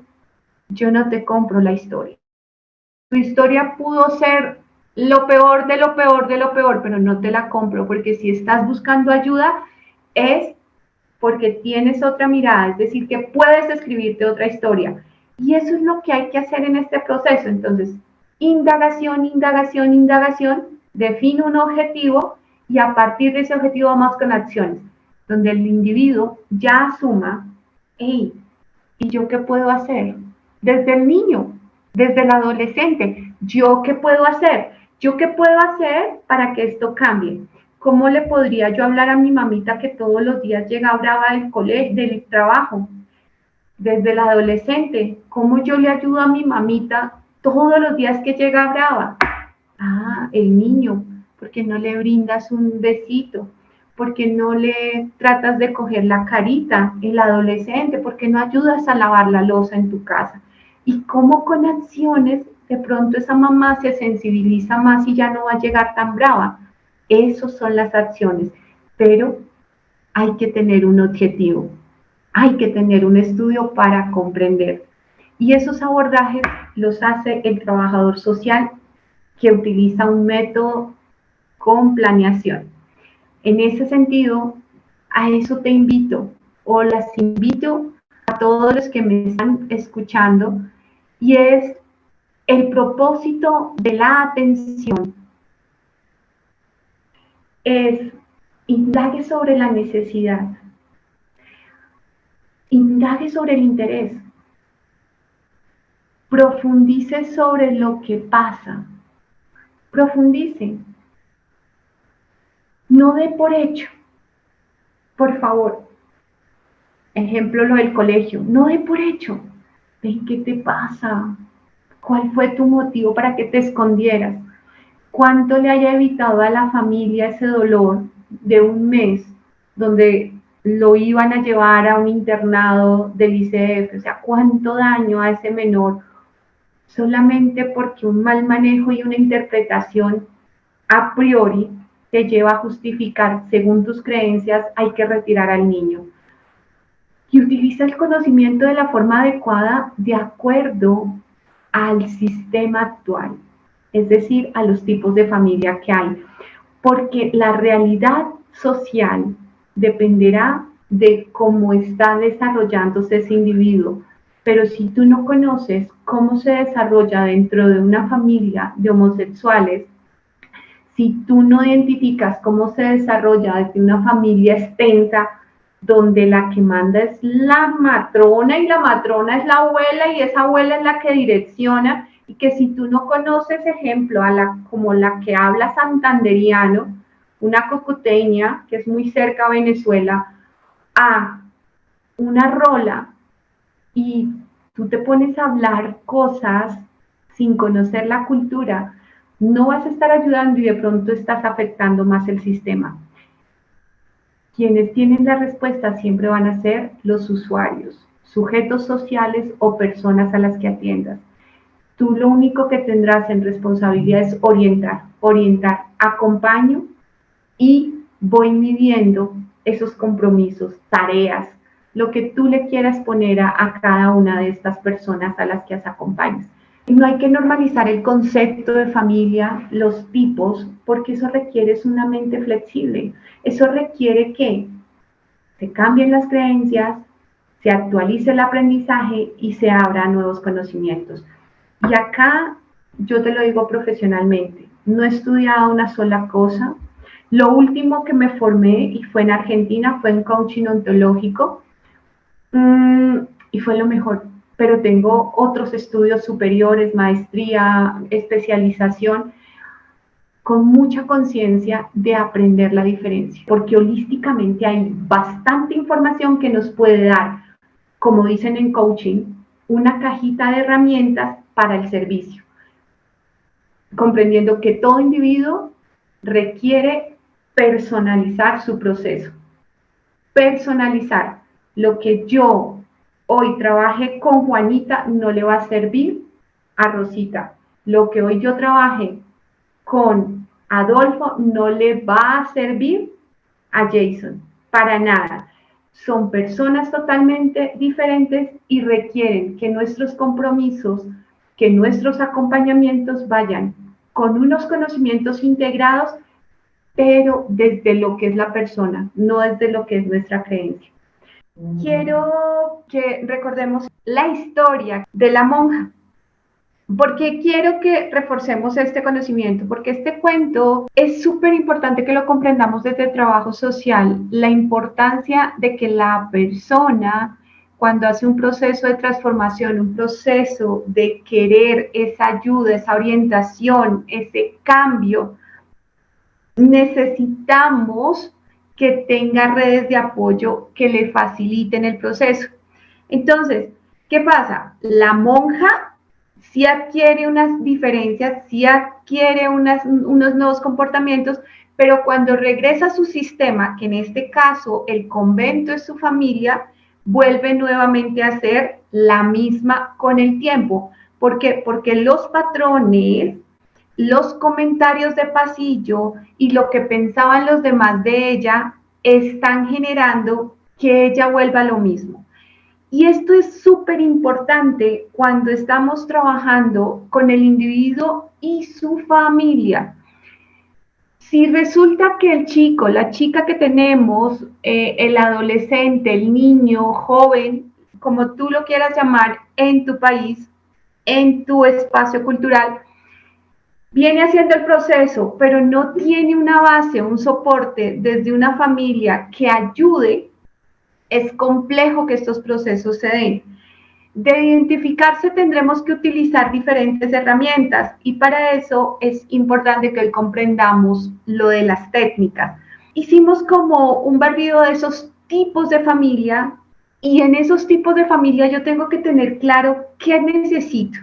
Speaker 2: yo no te compro la historia. Tu historia pudo ser lo peor de lo peor de lo peor, pero no te la compro, porque si estás buscando ayuda es porque tienes otra mirada, es decir, que puedes escribirte otra historia. Y eso es lo que hay que hacer en este proceso. Entonces, indagación, indagación, indagación, define un objetivo y a partir de ese objetivo vamos con acciones, donde el individuo ya asuma, hey, ¿y yo qué puedo hacer? Desde el niño, desde el adolescente, ¿yo qué puedo hacer? ¿Yo qué puedo hacer para que esto cambie? ¿Cómo le podría yo hablar a mi mamita que todos los días llega brava del colegio, del trabajo? Desde el adolescente, ¿cómo yo le ayudo a mi mamita todos los días que llega brava? Ah, el niño, ¿por qué no le brindas un besito? ¿Por qué no le tratas de coger la carita? El adolescente, ¿por qué no ayudas a lavar la loza en tu casa? Y cómo con acciones de pronto esa mamá se sensibiliza más y ya no va a llegar tan brava. Esas son las acciones, pero hay que tener un objetivo, hay que tener un estudio para comprender. Y esos abordajes los hace el trabajador social que utiliza un método con planeación. En ese sentido, a eso te invito o las invito a todos los que me están escuchando, y es el propósito de la atención es indague sobre la necesidad, indague sobre el interés, profundice sobre lo que pasa, profundice, no dé por hecho, por favor. Ejemplo, lo del colegio, no dé por hecho, ven qué te pasa, cuál fue tu motivo para que te escondieras, cuánto le haya evitado a la familia ese dolor de un mes donde lo iban a llevar a un internado del ICF, o sea, cuánto daño a ese menor solamente porque un mal manejo y una interpretación a priori te lleva a justificar, según tus creencias, hay que retirar al niño. Y utiliza el conocimiento de la forma adecuada de acuerdo al sistema actual, es decir, a los tipos de familia que hay, porque la realidad social dependerá de cómo está desarrollándose ese individuo. Pero si tú no conoces cómo se desarrolla dentro de una familia de homosexuales, si tú no identificas cómo se desarrolla desde una familia extensa, donde la que manda es la matrona y la matrona es la abuela y esa abuela es la que direcciona, y que si tú no conoces ejemplo como la que habla santanderiano, una cocuteña que es muy cerca a Venezuela, a una rola, y tú te pones a hablar cosas sin conocer la cultura, no vas a estar ayudando y de pronto estás afectando más el sistema. Quienes tienen la respuesta siempre van a ser los usuarios, sujetos sociales o personas a las que atiendas. Tú lo único que tendrás en responsabilidad es orientar, acompaño y voy midiendo esos compromisos, tareas, lo que tú le quieras poner a cada una de estas personas a las que acompañas. No hay que normalizar el concepto de familia, los tipos, porque eso requiere una mente flexible. Eso requiere que se cambien las creencias, se actualice el aprendizaje y se abra nuevos conocimientos. Y acá yo te lo digo profesionalmente, no he estudiado una sola cosa. Lo último que me formé, y fue en Argentina, fue en coaching ontológico, y fue lo mejor. Pero tengo otros estudios superiores, maestría, especialización, con mucha conciencia de aprender la diferencia, porque holísticamente hay bastante información que nos puede dar, como dicen en coaching, una cajita de herramientas para el servicio, comprendiendo que todo individuo requiere personalizar su proceso. Personalizar. Lo que yo hoy trabaje con Juanita no le va a servir a Rosita. Lo que hoy yo trabaje con Adolfo no le va a servir a Jason, para nada. Son personas totalmente diferentes y requieren que nuestros compromisos, que nuestros acompañamientos vayan con unos conocimientos integrados, pero desde lo que es la persona, no desde lo que es nuestra creencia. Quiero que recordemos la historia de la monja. Porque quiero que reforcemos este conocimiento, porque este cuento es súper importante que lo comprendamos desde el trabajo social, la importancia de que la persona, cuando hace un proceso de transformación, un proceso de querer esa ayuda, esa orientación, ese cambio, necesitamos que tenga redes de apoyo que le faciliten el proceso. Entonces, ¿qué pasa? La monja sí adquiere unas diferencias, sí adquiere unos nuevos comportamientos, pero cuando regresa a su sistema, que en este caso el convento es su familia, vuelve nuevamente a ser la misma con el tiempo. ¿Por qué? Porque los patrones, los comentarios de pasillo y lo que pensaban los demás de ella están generando que ella vuelva a lo mismo. Y esto es súper importante cuando estamos trabajando con el individuo y su familia. Si resulta que el chico, la chica que tenemos, el adolescente, el niño, joven, como tú lo quieras llamar, en tu país, en tu espacio cultural, viene haciendo el proceso, pero no tiene una base, un soporte desde una familia que ayude, es complejo que estos procesos se den. De identificarse tendremos que utilizar diferentes herramientas y para eso es importante que comprendamos lo de las técnicas. Hicimos como un barrido de esos tipos de familia y en esos tipos de familia yo tengo que tener claro qué necesito.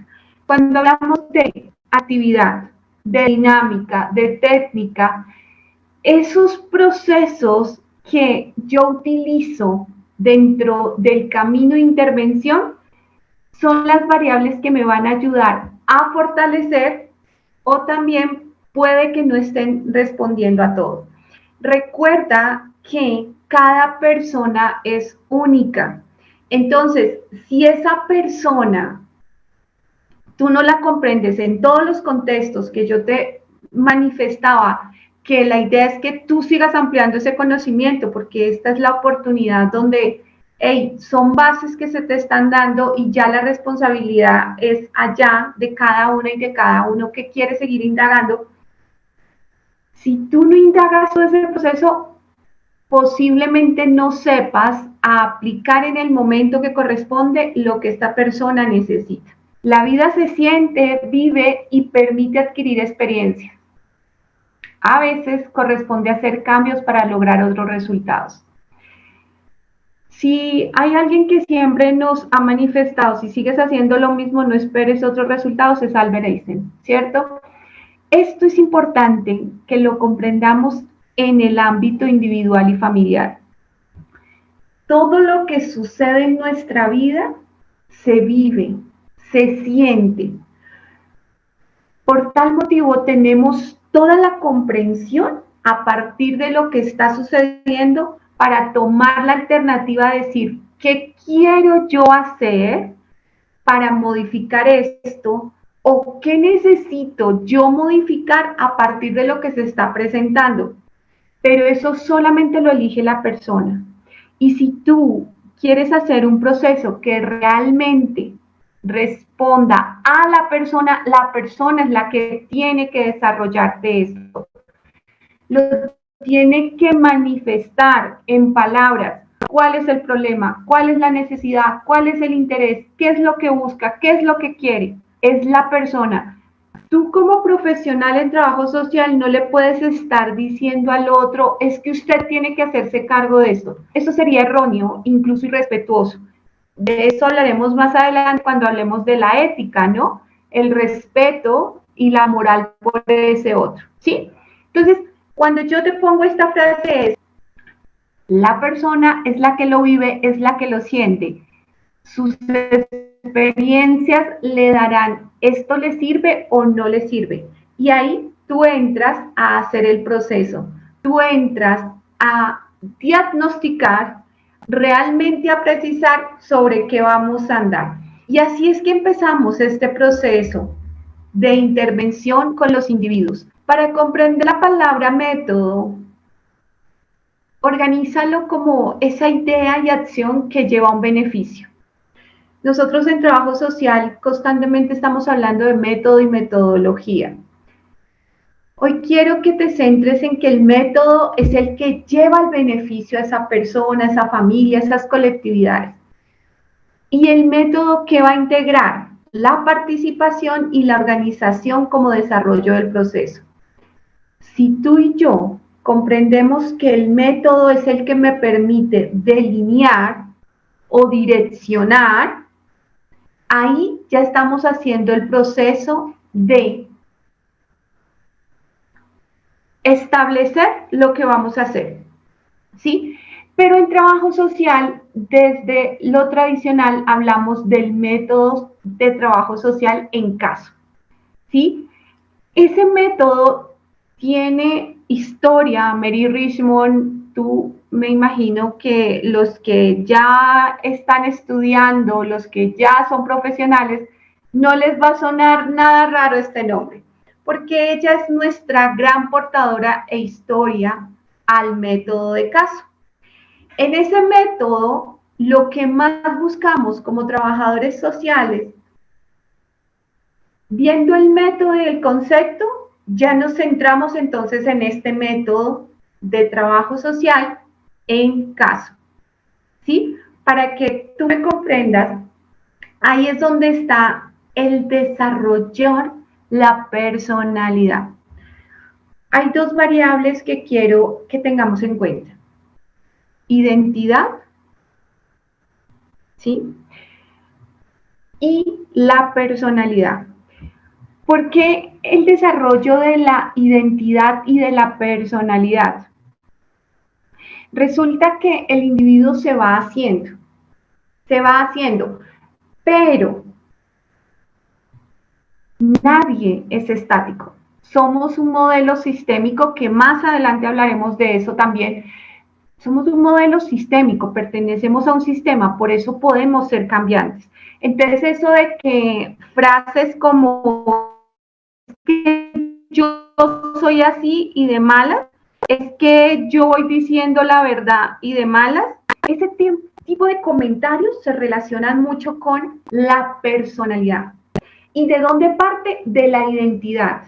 Speaker 2: Cuando hablamos de actividad, de dinámica, de técnica, esos procesos que yo utilizo dentro del camino de intervención son las variables que me van a ayudar a fortalecer o también puede que no estén respondiendo a todo. Recuerda que cada persona es única. Entonces, si esa persona tú no la comprendes en todos los contextos que yo te manifestaba, que la idea es que tú sigas ampliando ese conocimiento, porque esta es la oportunidad donde, hey, son bases que se te están dando y ya la responsabilidad es allá de cada una y de cada uno que quiere seguir indagando. Si tú no indagas todo ese proceso, posiblemente no sepas aplicar en el momento que corresponde lo que esta persona necesita. La vida se siente, vive y permite adquirir experiencia. A veces corresponde hacer cambios para lograr otros resultados. Si hay alguien que siempre nos ha manifestado, si sigues haciendo lo mismo, no esperes otros resultados, es Albert Einstein, ¿cierto? Esto es importante que lo comprendamos en el ámbito individual y familiar. Todo lo que sucede en nuestra vida se vive, se siente. Por tal motivo tenemos toda la comprensión a partir de lo que está sucediendo para tomar la alternativa de decir, ¿qué quiero yo hacer para modificar esto? ¿O qué necesito yo modificar a partir de lo que se está presentando? Pero eso solamente lo elige la persona. Y si tú quieres hacer un proceso que realmente responda a la persona es la que tiene que desarrollarte esto. Lo tiene que manifestar en palabras. ¿Cuál es el problema? ¿Cuál es la necesidad? ¿Cuál es el interés? ¿Qué es lo que busca? ¿Qué es lo que quiere? Es la persona. Tú como profesional en trabajo social no le puedes estar diciendo al otro, es que usted tiene que hacerse cargo de esto. Eso sería erróneo, incluso irrespetuoso. De eso hablaremos más adelante cuando hablemos de la ética, ¿no? El respeto y la moral por ese otro, ¿sí? Entonces, cuando yo te pongo esta frase es, la persona es la que lo vive, es la que lo siente. Sus experiencias le darán, ¿esto le sirve o no le sirve? Y ahí tú entras a hacer el proceso. Tú entras a diagnosticar, realmente a precisar sobre qué vamos a andar. Y así es que empezamos este proceso de intervención con los individuos. Para comprender la palabra método, organízalo como esa idea y acción que lleva a un beneficio. Nosotros en trabajo social constantemente estamos hablando de método y metodología. Hoy quiero que te centres en que el método es el que lleva el beneficio a esa persona, a esa familia, a esas colectividades. Y el método que va a integrar la participación y la organización como desarrollo del proceso. Si tú y yo comprendemos que el método es el que me permite delinear o direccionar, ahí ya estamos haciendo el proceso de establecer lo que vamos a hacer, ¿sí? Pero en trabajo social, desde lo tradicional, hablamos del método de trabajo social en caso, ¿sí? Ese método tiene historia. Mary Richmond, tú me imagino que los que ya están estudiando, los que ya son profesionales, no les va a sonar nada raro este nombre, porque ella es nuestra gran portadora e historia al método de caso. En ese método, lo que más buscamos como trabajadores sociales, viendo el método y el concepto, ya nos centramos entonces en este método de trabajo social en caso, ¿sí? Para que tú me comprendas, ahí es donde está el desarrollar la personalidad. Hay dos variables que quiero que tengamos en cuenta. Identidad, ¿sí? Y la personalidad. ¿Por qué el desarrollo de la identidad y de la personalidad? Resulta que el individuo se va haciendo, pero nadie es estático. Somos un modelo sistémico, que más adelante hablaremos de eso también. Somos un modelo sistémico, pertenecemos a un sistema, por eso podemos ser cambiantes. Entonces, eso de que frases como que yo soy así y de malas, es que yo voy diciendo la verdad y de malas, ese tipo de comentarios se relacionan mucho con la personalidad. ¿Y de dónde parte? De la identidad.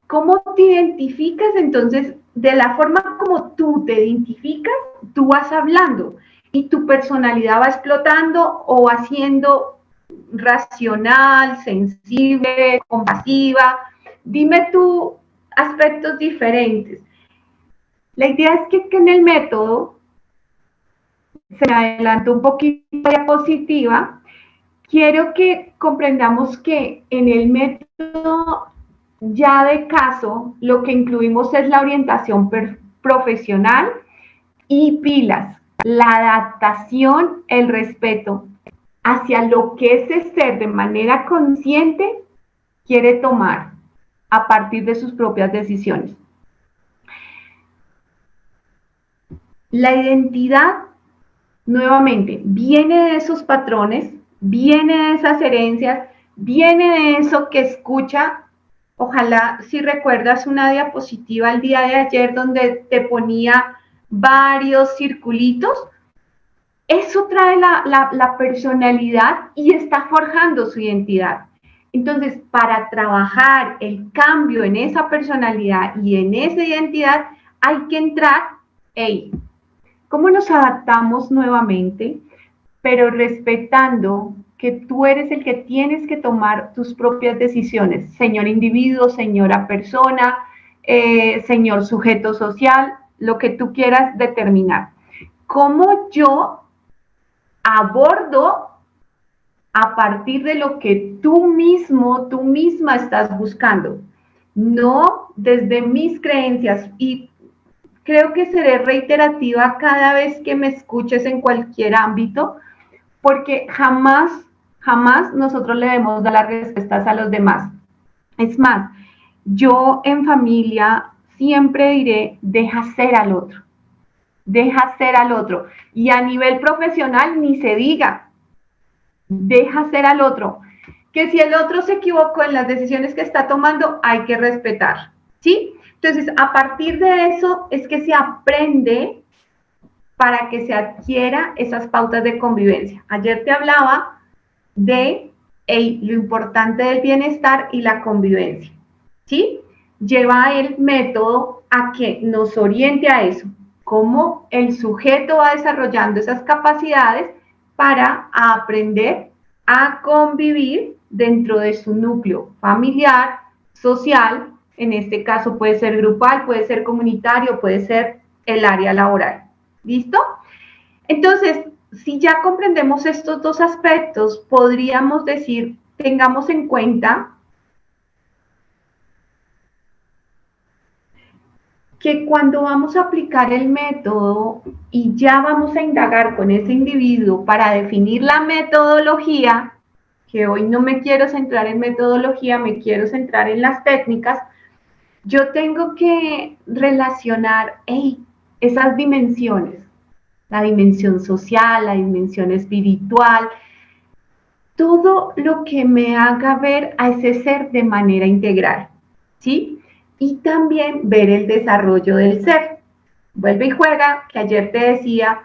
Speaker 2: ¿Cómo te identificas? Entonces, de la forma como tú te identificas, tú vas hablando y tu personalidad va explotando o va siendo racional, sensible, compasiva. Dime tú aspectos diferentes. La idea es que en el método, se me adelantó un poquito la diapositiva, quiero que comprendamos que en el método ya de caso, lo que incluimos es la orientación profesional y pilas, la adaptación, el respeto hacia lo que ese ser de manera consciente quiere tomar a partir de sus propias decisiones. La identidad, nuevamente, viene de esos patrones, viene de esas herencias, viene de eso que escucha. Ojalá, si recuerdas una diapositiva el día de ayer donde te ponía varios circulitos, eso trae la personalidad y está forjando su identidad. Entonces, para trabajar el cambio en esa personalidad y en esa identidad, hay que entrar, hey, ¿cómo nos adaptamos nuevamente? Pero respetando que tú eres el que tienes que tomar tus propias decisiones, señor individuo, señora persona, señor sujeto social, lo que tú quieras determinar. ¿Cómo yo abordo a partir de lo que tú mismo, tú misma estás buscando? No desde mis creencias, y creo que seré reiterativa cada vez que me escuches en cualquier ámbito, porque jamás, jamás nosotros le debemos dar las respuestas a los demás. Es más, yo en familia siempre diré, deja ser al otro, deja ser al otro. Y a nivel profesional ni se diga, deja ser al otro. Que si el otro se equivocó en las decisiones que está tomando, hay que respetar, ¿sí? Entonces, a partir de eso es que se aprende para que se adquiera esas pautas de convivencia. Ayer te hablaba de lo importante del bienestar y la convivencia, ¿sí? Lleva el método a que nos oriente a eso, cómo el sujeto va desarrollando esas capacidades para aprender a convivir dentro de su núcleo familiar, social, en este caso puede ser grupal, puede ser comunitario, puede ser el área laboral. ¿Listo? Entonces, si ya comprendemos estos dos aspectos, podríamos decir, tengamos en cuenta que cuando vamos a aplicar el método y ya vamos a indagar con ese individuo para definir la metodología, que hoy no me quiero centrar en metodología, me quiero centrar en las técnicas, yo tengo que relacionar esas dimensiones, la dimensión social, la dimensión espiritual, todo lo que me haga ver a ese ser de manera integral, ¿sí? Y también ver el desarrollo del ser. Vuelve y juega, que ayer te decía,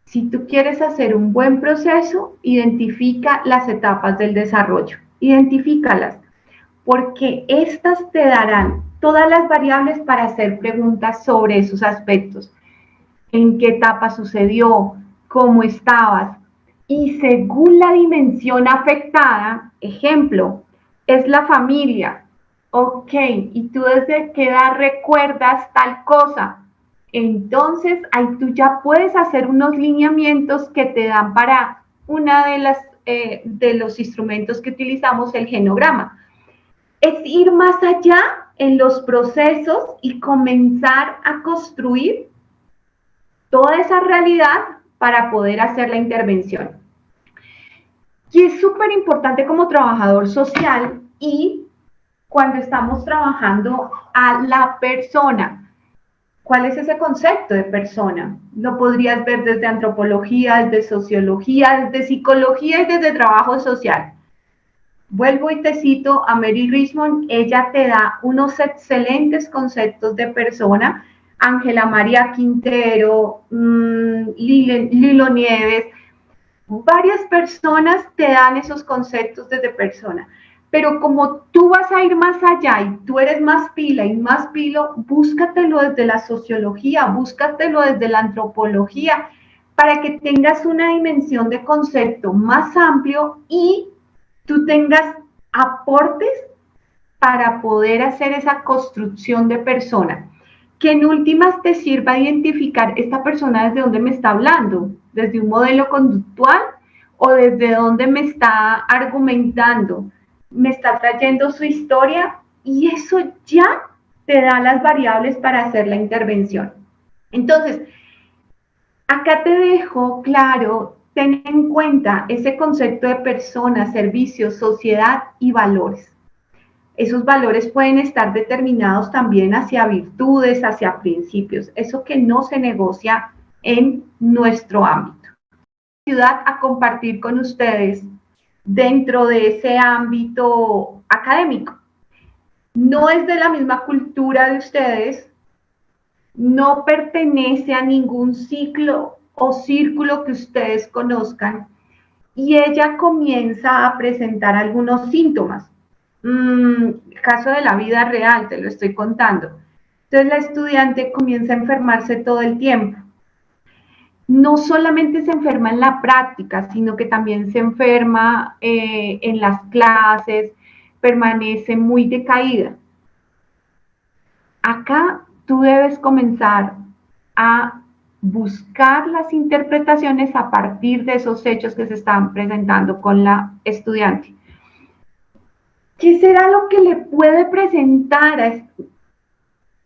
Speaker 2: si tú quieres hacer un buen proceso, identifica las etapas del desarrollo, identifícalas, porque estas te darán todas las variables para hacer preguntas sobre esos aspectos. ¿En qué etapa sucedió? ¿Cómo estabas? Y según la dimensión afectada, ejemplo, es la familia. Ok, y tú desde qué edad recuerdas tal cosa. Entonces, ahí tú ya puedes hacer unos lineamientos que te dan para una de los instrumentos que utilizamos, el genograma. Es ir más allá en los procesos y comenzar a construir toda esa realidad para poder hacer la intervención. Y es súper importante como trabajador social y cuando estamos trabajando a la persona. ¿Cuál es ese concepto de persona? Lo podrías ver desde antropología, desde sociología, desde psicología y desde trabajo social. Vuelvo y te cito a Mary Richmond, ella te da unos excelentes conceptos de persona. Ángela María Quintero, Lilo Nieves, varias personas te dan esos conceptos desde persona. Pero como tú vas a ir más allá y tú eres más pila y más pilo, búscatelo desde la sociología, búscatelo desde la antropología, para que tengas una dimensión de concepto más amplio y tú tengas aportes para poder hacer esa construcción de persona, que en últimas te sirva a identificar esta persona desde dónde me está hablando, desde un modelo conductual o desde dónde me está argumentando, me está trayendo su historia, y eso ya te da las variables para hacer la intervención. Entonces, acá te dejo claro, ten en cuenta ese concepto de persona, servicio, sociedad y valores. Esos valores pueden estar determinados también hacia virtudes, hacia principios, eso que no se negocia en nuestro ámbito. Ayudar a compartir con ustedes dentro de ese ámbito académico. No es de la misma cultura de ustedes, no pertenece a ningún ciclo o círculo que ustedes conozcan y ella comienza a presentar algunos síntomas. Caso de la vida real, te lo estoy contando. Entonces la estudiante comienza a enfermarse todo el tiempo. No solamente se enferma en la práctica, sino que también se enferma en las clases, permanece muy decaída. Acá tú debes comenzar a buscar las interpretaciones a partir de esos hechos que se están presentando con la estudiante. ¿Qué será lo que le puede presentar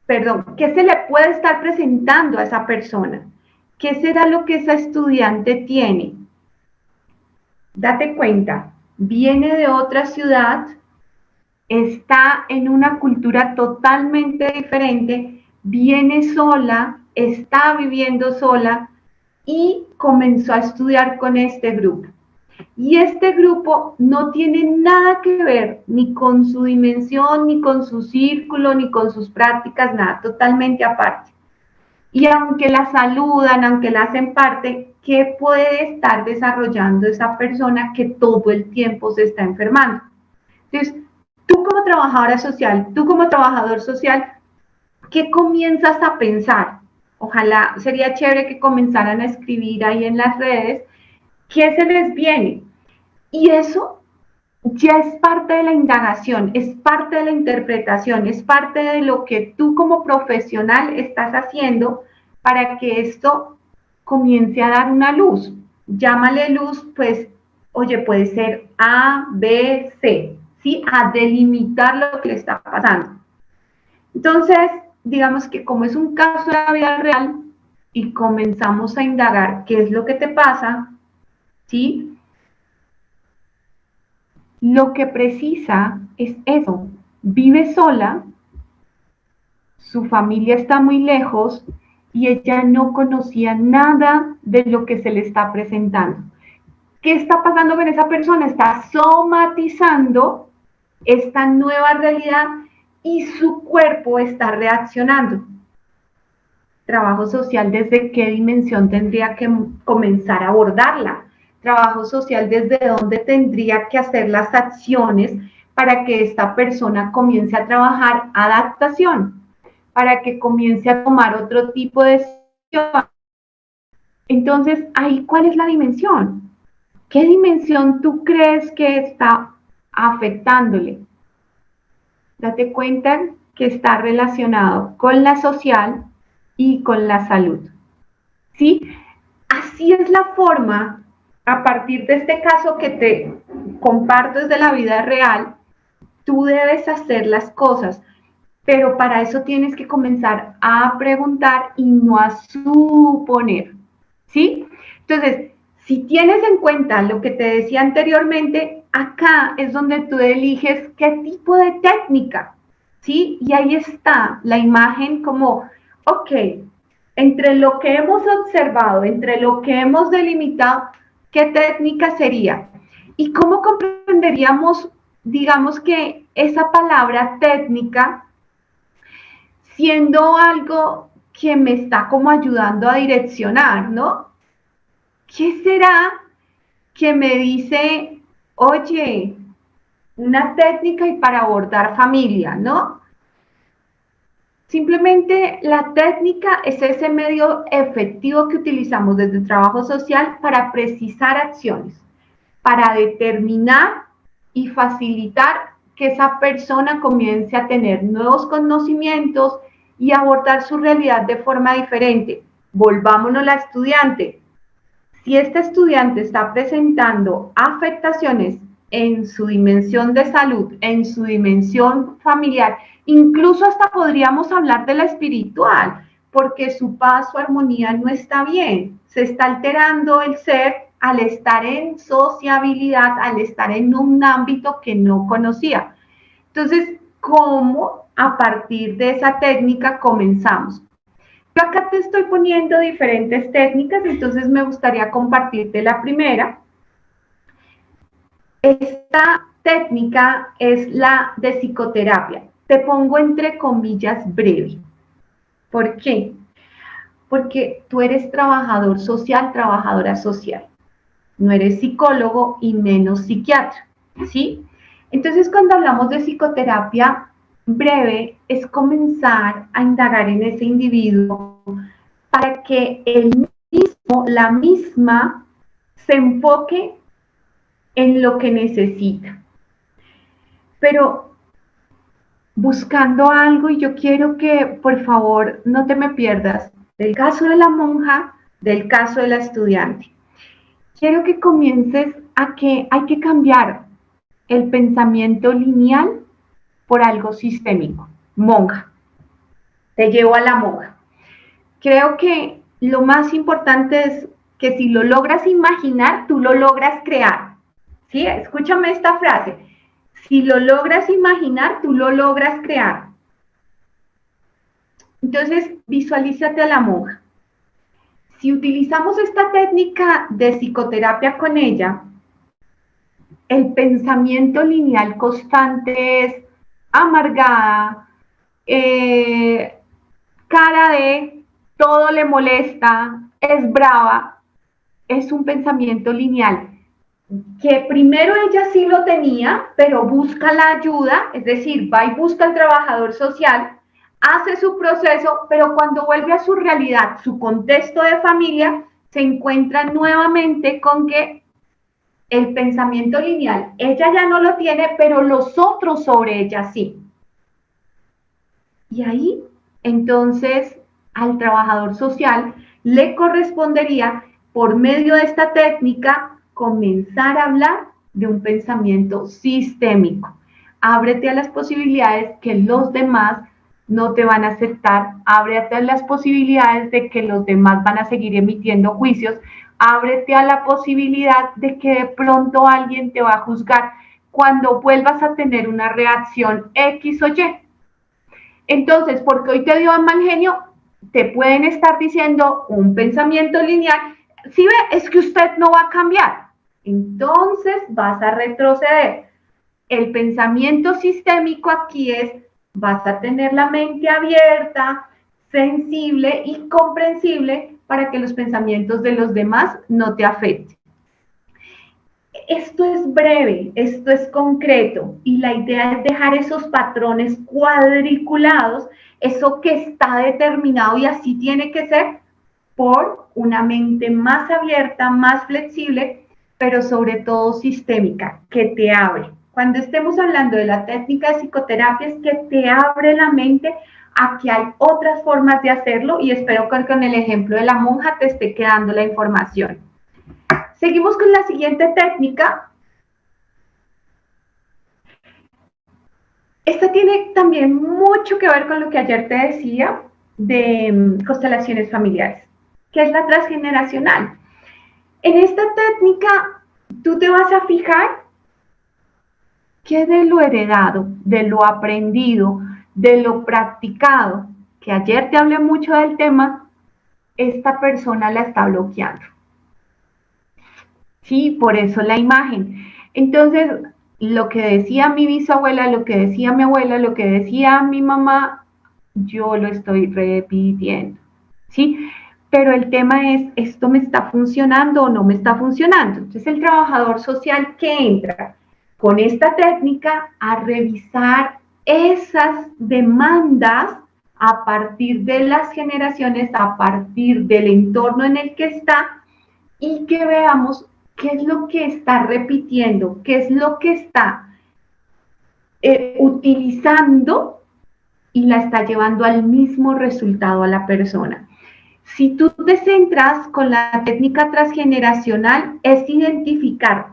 Speaker 2: qué se le puede estar presentando a esa persona? ¿Qué será lo que esa estudiante tiene? Date cuenta, viene de otra ciudad, está en una cultura totalmente diferente, viene sola, está viviendo sola y comenzó a estudiar con este grupo. Y este grupo no tiene nada que ver ni con su dimensión, ni con su círculo, ni con sus prácticas, nada, totalmente aparte. Y aunque la saludan, aunque la hacen parte, ¿qué puede estar desarrollando esa persona que todo el tiempo se está enfermando? Entonces, tú como trabajadora social, tú como trabajador social, ¿qué comienzas a pensar? Ojalá sería chévere que comenzaran a escribir ahí en las redes qué se les viene. Y eso ya es parte de la indagación, es parte de la interpretación, es parte de lo que tú como profesional estás haciendo para que esto comience a dar una luz. Llámale luz, pues, oye, puede ser A, B, C, ¿sí? A delimitar lo que le está pasando. Entonces, digamos que como es un caso de la vida real y comenzamos a indagar qué es lo que te pasa, ¿sí? Lo que precisa es eso. Vive sola, su familia está muy lejos y ella no conocía nada de lo que se le está presentando. ¿Qué está pasando con esa persona? Está somatizando esta nueva realidad y su cuerpo está reaccionando. Trabajo social, ¿desde qué dimensión tendría que comenzar a abordarla? Trabajo social, ¿desde dónde tendría que hacer las acciones para que esta persona comience a trabajar adaptación, para que comience a tomar otro tipo de decisión? Entonces, ahí, ¿cuál es la dimensión? ¿Qué dimensión tú crees que está afectándole? Date cuenta que está relacionado con la social y con la salud. ¿Sí? Así es la forma, a partir de este caso que te comparto desde la vida real, tú debes hacer las cosas, pero para eso tienes que comenzar a preguntar y no a suponer, ¿sí? Entonces, si tienes en cuenta lo que te decía anteriormente, acá es donde tú eliges qué tipo de técnica, ¿sí? Y ahí está la imagen como, ok, entre lo que hemos observado, entre lo que hemos delimitado, ¿qué técnica sería? ¿Y cómo comprenderíamos, digamos que esa palabra técnica siendo algo que me está como ayudando a direccionar, ¿no? ¿Qué será que me dice, oye, una técnica y para abordar familia, ¿no? Simplemente la técnica es ese medio efectivo que utilizamos desde el trabajo social para precisar acciones, para determinar y facilitar que esa persona comience a tener nuevos conocimientos y abordar su realidad de forma diferente. Volvámonos a la estudiante. Si este estudiante está presentando afectaciones en su dimensión de salud, en su dimensión familiar, incluso hasta podríamos hablar de la espiritual, porque su paz, su armonía no está bien, se está alterando el ser al estar en sociabilidad, al estar en un ámbito que no conocía. Entonces, ¿cómo a partir de esa técnica comenzamos? Yo acá te estoy poniendo diferentes técnicas, entonces me gustaría compartirte la primera. Esta técnica es la de psicoterapia. Te pongo entre comillas breve. ¿Por qué? porque tú eres trabajador social, trabajadora social. No eres psicólogo y menos psiquiatra, ¿sí? Entonces, cuando hablamos de psicoterapia breve, es comenzar a indagar en ese individuo para que él mismo, la misma, se enfoque en lo que necesita. Pero buscando algo, y yo quiero que por favor no te me pierdas del caso de la monja, del caso de la estudiante. Quiero que comiences a que hay que cambiar el pensamiento lineal por algo sistémico. Monja, te llevo a la monja. Creo que lo más importante es que si lo logras imaginar, tú lo logras crear. ¿Sí? Escúchame esta frase. Si lo logras imaginar, tú lo logras crear. Entonces, visualízate a la monja. Si utilizamos esta técnica de psicoterapia con ella, el pensamiento lineal constante es amargada, cara de todo le molesta, es brava, es un pensamiento lineal que primero ella sí lo tenía, pero busca la ayuda, es decir, va y busca al trabajador social, hace su proceso, pero cuando vuelve a su realidad, su contexto de familia, se encuentra nuevamente con que el pensamiento lineal, ella ya no lo tiene, pero los otros sobre ella sí. Y ahí, entonces, al trabajador social le correspondería, por medio de esta técnica, comenzar a hablar de un pensamiento sistémico. Ábrete a las posibilidades que los demás no te van a aceptar, ábrete a las posibilidades de que los demás van a seguir emitiendo juicios, ábrete a la posibilidad de que de pronto alguien te va a juzgar cuando vuelvas a tener una reacción X o Y. Entonces, porque hoy te dio mal genio, te pueden estar diciendo un pensamiento lineal. Si ve, es que usted no va a cambiar. Entonces vas a retroceder. El pensamiento sistémico aquí es, vas a tener la mente abierta, sensible y comprensible para que los pensamientos de los demás no te afecten. Esto es breve, esto es concreto y la idea es dejar esos patrones cuadriculados, eso que está determinado y así tiene que ser, por una mente más abierta, más flexible, pero sobre todo sistémica, que te abre. Cuando estemos hablando de la técnica de psicoterapia es que te abre la mente a que hay otras formas de hacerlo y espero que con el ejemplo de la monja te esté quedando la información. Seguimos con la siguiente técnica. Esta tiene también mucho que ver con lo que ayer te decía de constelaciones familiares, que es la transgeneracional. En esta técnica, tú te vas a fijar que de lo heredado, de lo aprendido, de lo practicado, que ayer te hablé mucho del tema, esta persona la está bloqueando. Sí, por eso la imagen. Entonces, lo que decía mi bisabuela, lo que decía mi abuela, lo que decía mi mamá, yo lo estoy repitiendo. ¿Sí? Pero el tema es, ¿esto me está funcionando o no me está funcionando? Entonces, el trabajador social que entra con esta técnica a revisar esas demandas a partir de las generaciones, a partir del entorno en el que está, y que veamos qué es lo que está repitiendo, qué es lo que está utilizando y la está llevando al mismo resultado a la persona. Si tú te centras con la técnica transgeneracional, es identificar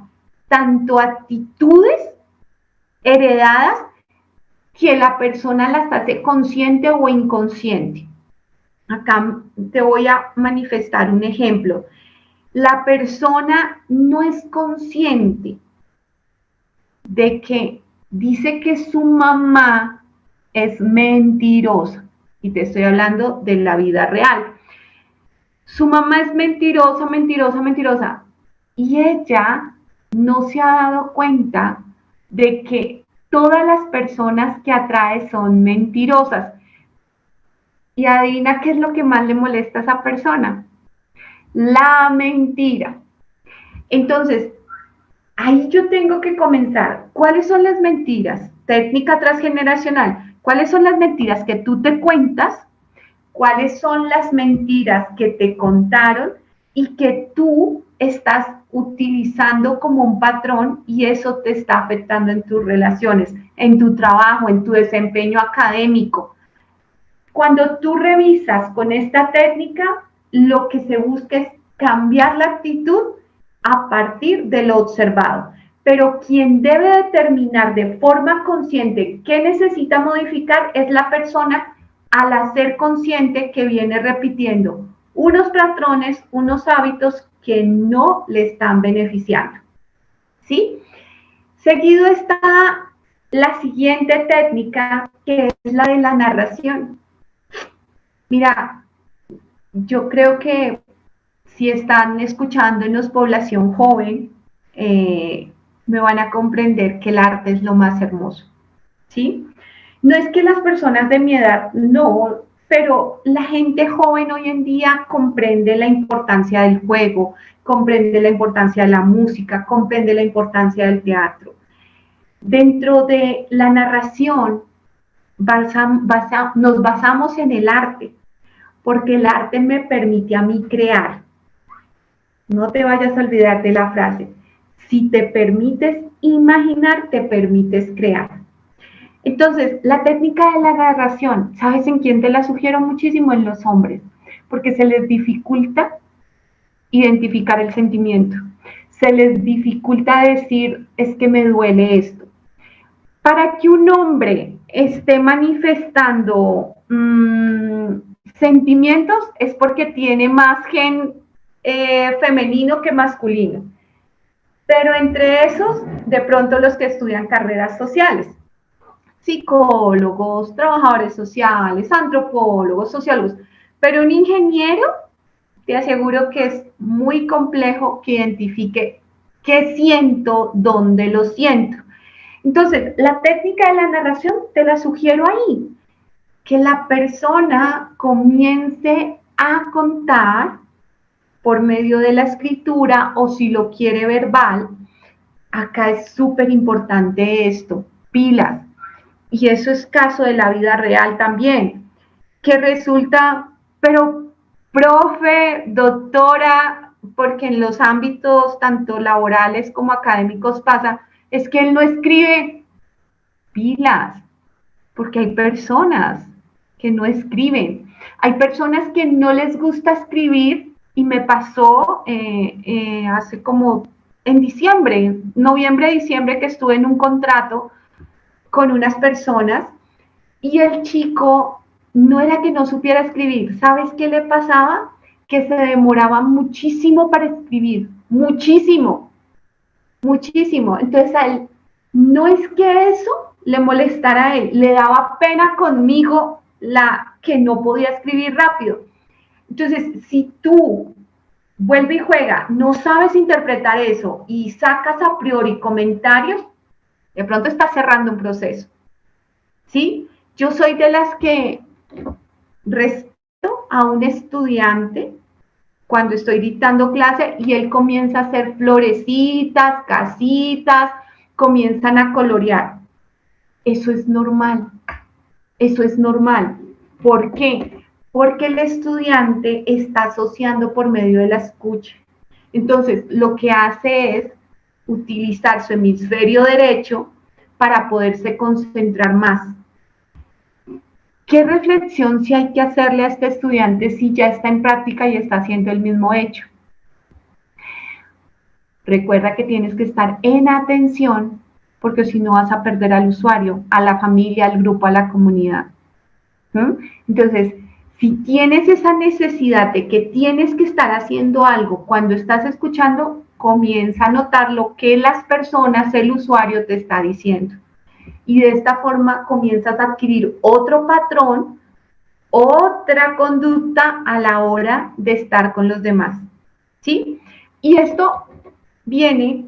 Speaker 2: tanto actitudes heredadas que la persona las hace consciente o inconsciente. Acá te voy a manifestar un ejemplo. La persona no es consciente de que dice que su mamá es mentirosa. Y te estoy hablando de la vida real. Su mamá es mentirosa, mentirosa, mentirosa. Y ella no se ha dado cuenta de que todas las personas que atrae son mentirosas. Y adivina qué es lo que más le molesta a esa persona. La mentira. Entonces, ahí yo tengo que comenzar. ¿Cuáles son las mentiras? Técnica transgeneracional. ¿Cuáles son las mentiras que tú te cuentas? ¿Cuáles son las mentiras que te contaron y que tú estás utilizando como un patrón y eso te está afectando en tus relaciones, en tu trabajo, en tu desempeño académico? Cuando tú revisas con esta técnica, lo que se busca es cambiar la actitud a partir de lo observado. Pero quien debe determinar de forma consciente qué necesita modificar es la persona al hacer consciente que viene repitiendo unos patrones, unos hábitos que no le están beneficiando. ¿Sí? Seguido está la siguiente técnica, que es la de la narración. Mira, yo creo que si están escuchándonos población joven, me van a comprender que el arte es lo más hermoso, ¿sí? No es que las personas de mi edad no, pero la gente joven hoy en día comprende la importancia del juego, comprende la importancia de la música, comprende la importancia del teatro. Dentro de la narración nos basamos en el arte, porque el arte me permite a mí crear. No te vayas a olvidar de la frase. Si te permites imaginar, te permites crear. Entonces, la técnica de la narración, ¿sabes en quién te la sugiero muchísimo? En los hombres, porque se les dificulta identificar el sentimiento. Se les dificulta decir, es que me duele esto. Para que un hombre esté manifestando sentimientos es porque tiene más gen femenino que masculino. Pero entre esos, de pronto los que estudian carreras sociales, psicólogos, trabajadores sociales, antropólogos, sociólogos. Pero un ingeniero, te aseguro que es muy complejo que identifique qué siento, dónde lo siento. Entonces, la técnica de la narración te la sugiero ahí, que la persona comience a contar por medio de la escritura o si lo quiere verbal. Acá es súper importante esto, pilas. Y eso es caso de la vida real también, que resulta, pero profe, doctora, porque en los ámbitos tanto laborales como académicos pasa, es que él no escribe pilas, porque hay personas que no escriben. Hay personas que no les gusta escribir y me pasó hace como en diciembre, noviembre, diciembre, que estuve en un contrato con unas personas y el chico no era que no supiera escribir. ¿Sabes qué le pasaba? Que se demoraba muchísimo para escribir, muchísimo, muchísimo. Entonces a él, no es que eso le molestara a él, le daba pena conmigo la que no podía escribir rápido. Entonces, si tú vuelve y juega, no sabes interpretar eso y sacas a priori comentarios, de pronto estás cerrando un proceso. ¿Sí? Yo soy de las que respeto a un estudiante cuando estoy dictando clase y él comienza a hacer florecitas, casitas, comienzan a colorear. Eso es normal. Eso es normal. ¿Por qué? Porque el estudiante está asociando por medio de la escucha. Entonces, lo que hace es utilizar su hemisferio derecho para poderse concentrar más. ¿Qué reflexión si hay que hacerle a este estudiante si ya está en práctica y está haciendo el mismo hecho? Recuerda que tienes que estar en atención porque si no vas a perder al usuario, a la familia, al grupo, a la comunidad. Entonces, si tienes esa necesidad de que tienes que estar haciendo algo cuando estás escuchando, comienza a notar lo que las personas, el usuario te está diciendo. Y de esta forma comienzas a adquirir otro patrón, otra conducta a la hora de estar con los demás. ¿Sí? Y esto viene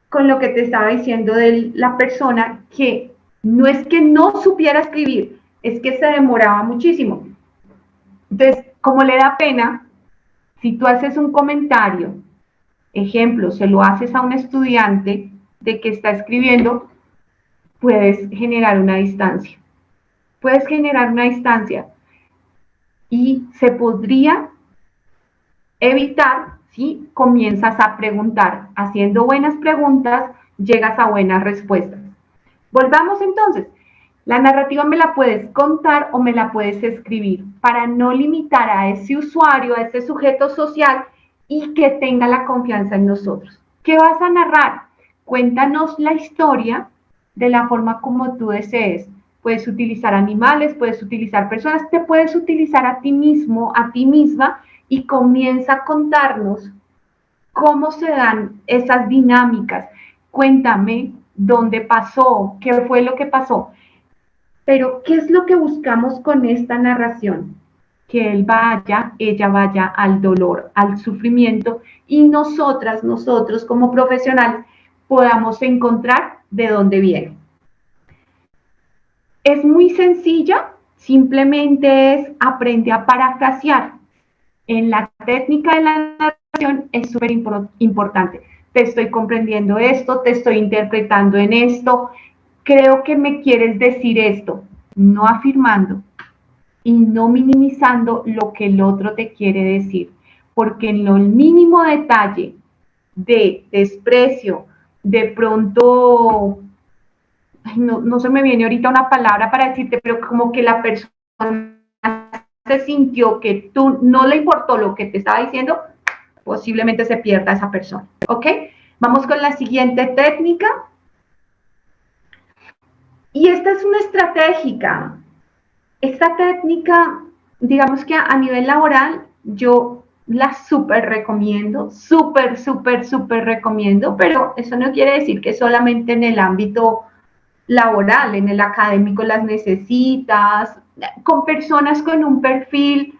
Speaker 2: con lo que te estaba diciendo de la persona que no es que no supiera escribir, es que se demoraba muchísimo. Entonces, como le da pena, si tú haces un comentario, ejemplo, se lo haces a un estudiante de que está escribiendo, puedes generar una distancia. Puedes generar una distancia y se podría evitar si comienzas a preguntar. Haciendo buenas preguntas, llegas a buenas respuestas. Volvamos entonces. La narrativa me la puedes contar o me la puedes escribir para no limitar a ese usuario, a ese sujeto social y que tenga la confianza en nosotros. ¿Qué vas a narrar? Cuéntanos la historia de la forma como tú desees. Puedes utilizar animales, puedes utilizar personas, te puedes utilizar a ti mismo, a ti misma y comienza a contarnos cómo se dan esas dinámicas. Cuéntame dónde pasó, qué fue lo que pasó. Pero, ¿qué es lo que buscamos con esta narración? Que él vaya, ella vaya al dolor, al sufrimiento y nosotros como profesionales podamos encontrar de dónde viene. Es muy sencilla, simplemente es aprende a parafrasear. En la técnica de la narración es súper importante. Te estoy comprendiendo esto, te estoy interpretando en esto, creo que me quieres decir esto, no afirmando y no minimizando lo que el otro te quiere decir, porque en el mínimo detalle de desprecio, de pronto, no se me viene ahorita una palabra para decirte, pero como que la persona se sintió que tú no le importó lo que te estaba diciendo, posiblemente se pierda esa persona, ¿ok? Vamos con la siguiente técnica. Y esta es una estratégica. Esta técnica, digamos que a nivel laboral, yo la súper recomiendo, súper recomiendo, pero eso no quiere decir que solamente en el ámbito laboral, en el académico las necesitas, con personas con un perfil,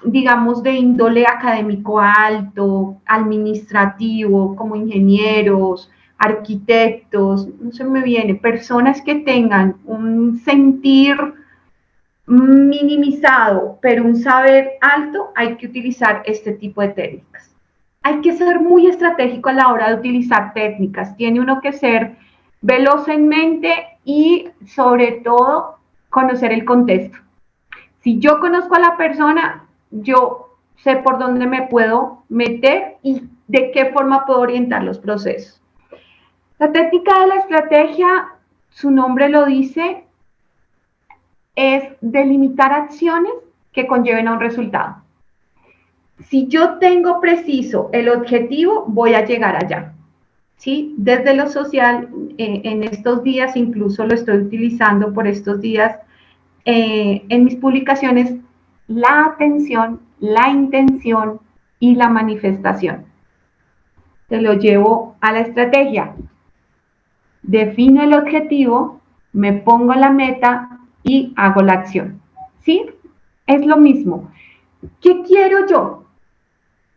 Speaker 2: digamos, de índole académico alto, administrativo, como ingenieros, arquitectos, no se me viene, personas que tengan un sentir minimizado, pero un saber alto, hay que utilizar este tipo de técnicas. Hay que ser muy estratégico a la hora de utilizar técnicas. Tiene uno que ser veloz en mente y, sobre todo, conocer el contexto. Si yo conozco a la persona, yo sé por dónde me puedo meter y de qué forma puedo orientar los procesos. La técnica de la estrategia, su nombre lo dice, es delimitar acciones que conlleven a un resultado. Si yo tengo preciso el objetivo, voy a llegar allá. ¿Sí? Desde lo social, en estos días, incluso lo estoy utilizando por estos días en mis publicaciones, la atención, la intención y la manifestación. Te lo llevo a la estrategia. Defino el objetivo, me pongo la meta y hago la acción. ¿Sí? Es lo mismo. ¿Qué quiero yo?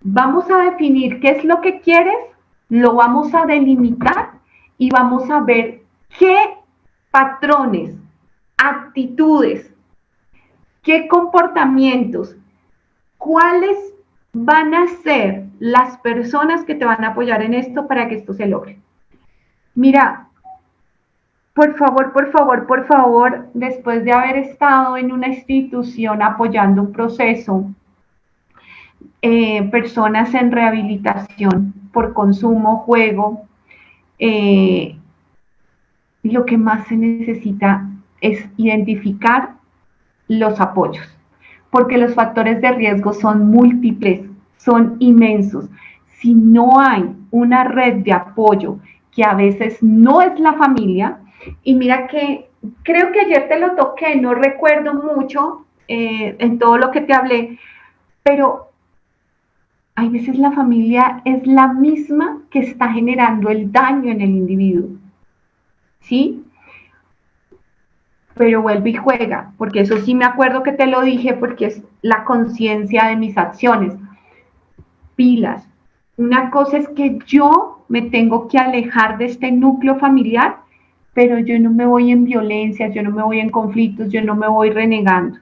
Speaker 2: Vamos a definir qué es lo que quieres, lo vamos a delimitar y vamos a ver qué patrones, actitudes, qué comportamientos, cuáles van a ser las personas que te van a apoyar en esto para que esto se logre. Mira, por favor, después de haber estado en una institución apoyando un proceso, personas en rehabilitación por consumo, juego, lo que más se necesita es identificar los apoyos, porque los factores de riesgo son múltiples, son inmensos. Si no hay una red de apoyo, que a veces no es la familia, y mira que creo que ayer te lo toqué, no recuerdo mucho en todo lo que te hablé, pero hay veces la familia es la misma que está generando el daño en el individuo, ¿sí? Pero vuelve y juega, porque eso sí me acuerdo que te lo dije, porque es la conciencia de mis acciones. Pilas. Una cosa es que yo me tengo que alejar de este núcleo familiar, pero yo no me voy en violencia, yo no me voy en conflictos, yo no me voy renegando,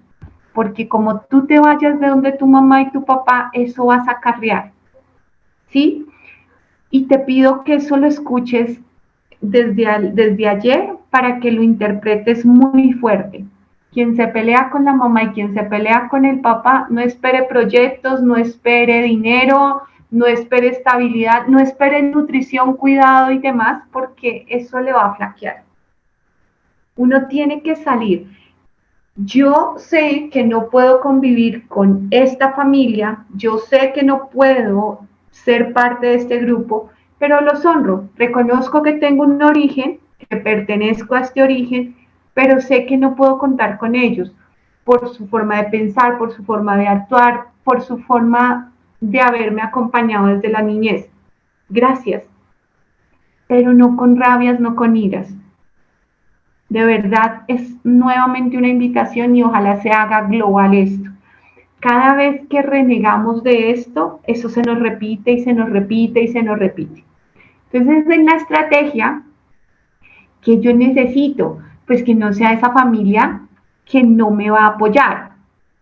Speaker 2: porque como tú te vayas de donde tu mamá y tu papá, eso vas a acarrear, ¿sí? Y te pido que eso lo escuches desde ayer para que lo interpretes muy fuerte. Quien se pelea con la mamá y quien se pelea con el papá, no espere proyectos, no espere dinero, no espere estabilidad, no espere nutrición, cuidado y demás, porque eso le va a flaquear. Uno tiene que salir. Yo sé que no puedo convivir con esta familia, yo sé que no puedo ser parte de este grupo, pero los honro. Reconozco que tengo un origen, que pertenezco a este origen, pero sé que no puedo contar con ellos por su forma de pensar, por su forma de actuar, por su forma de haberme acompañado desde la niñez. Gracias, pero no con rabias, no con iras. De verdad es nuevamente una invitación y ojalá se haga global esto. Cada vez que renegamos de esto, eso se nos repite y se nos repite y se nos repite. Entonces, en la estrategia que yo necesito, pues que no sea esa familia que no me va a apoyar,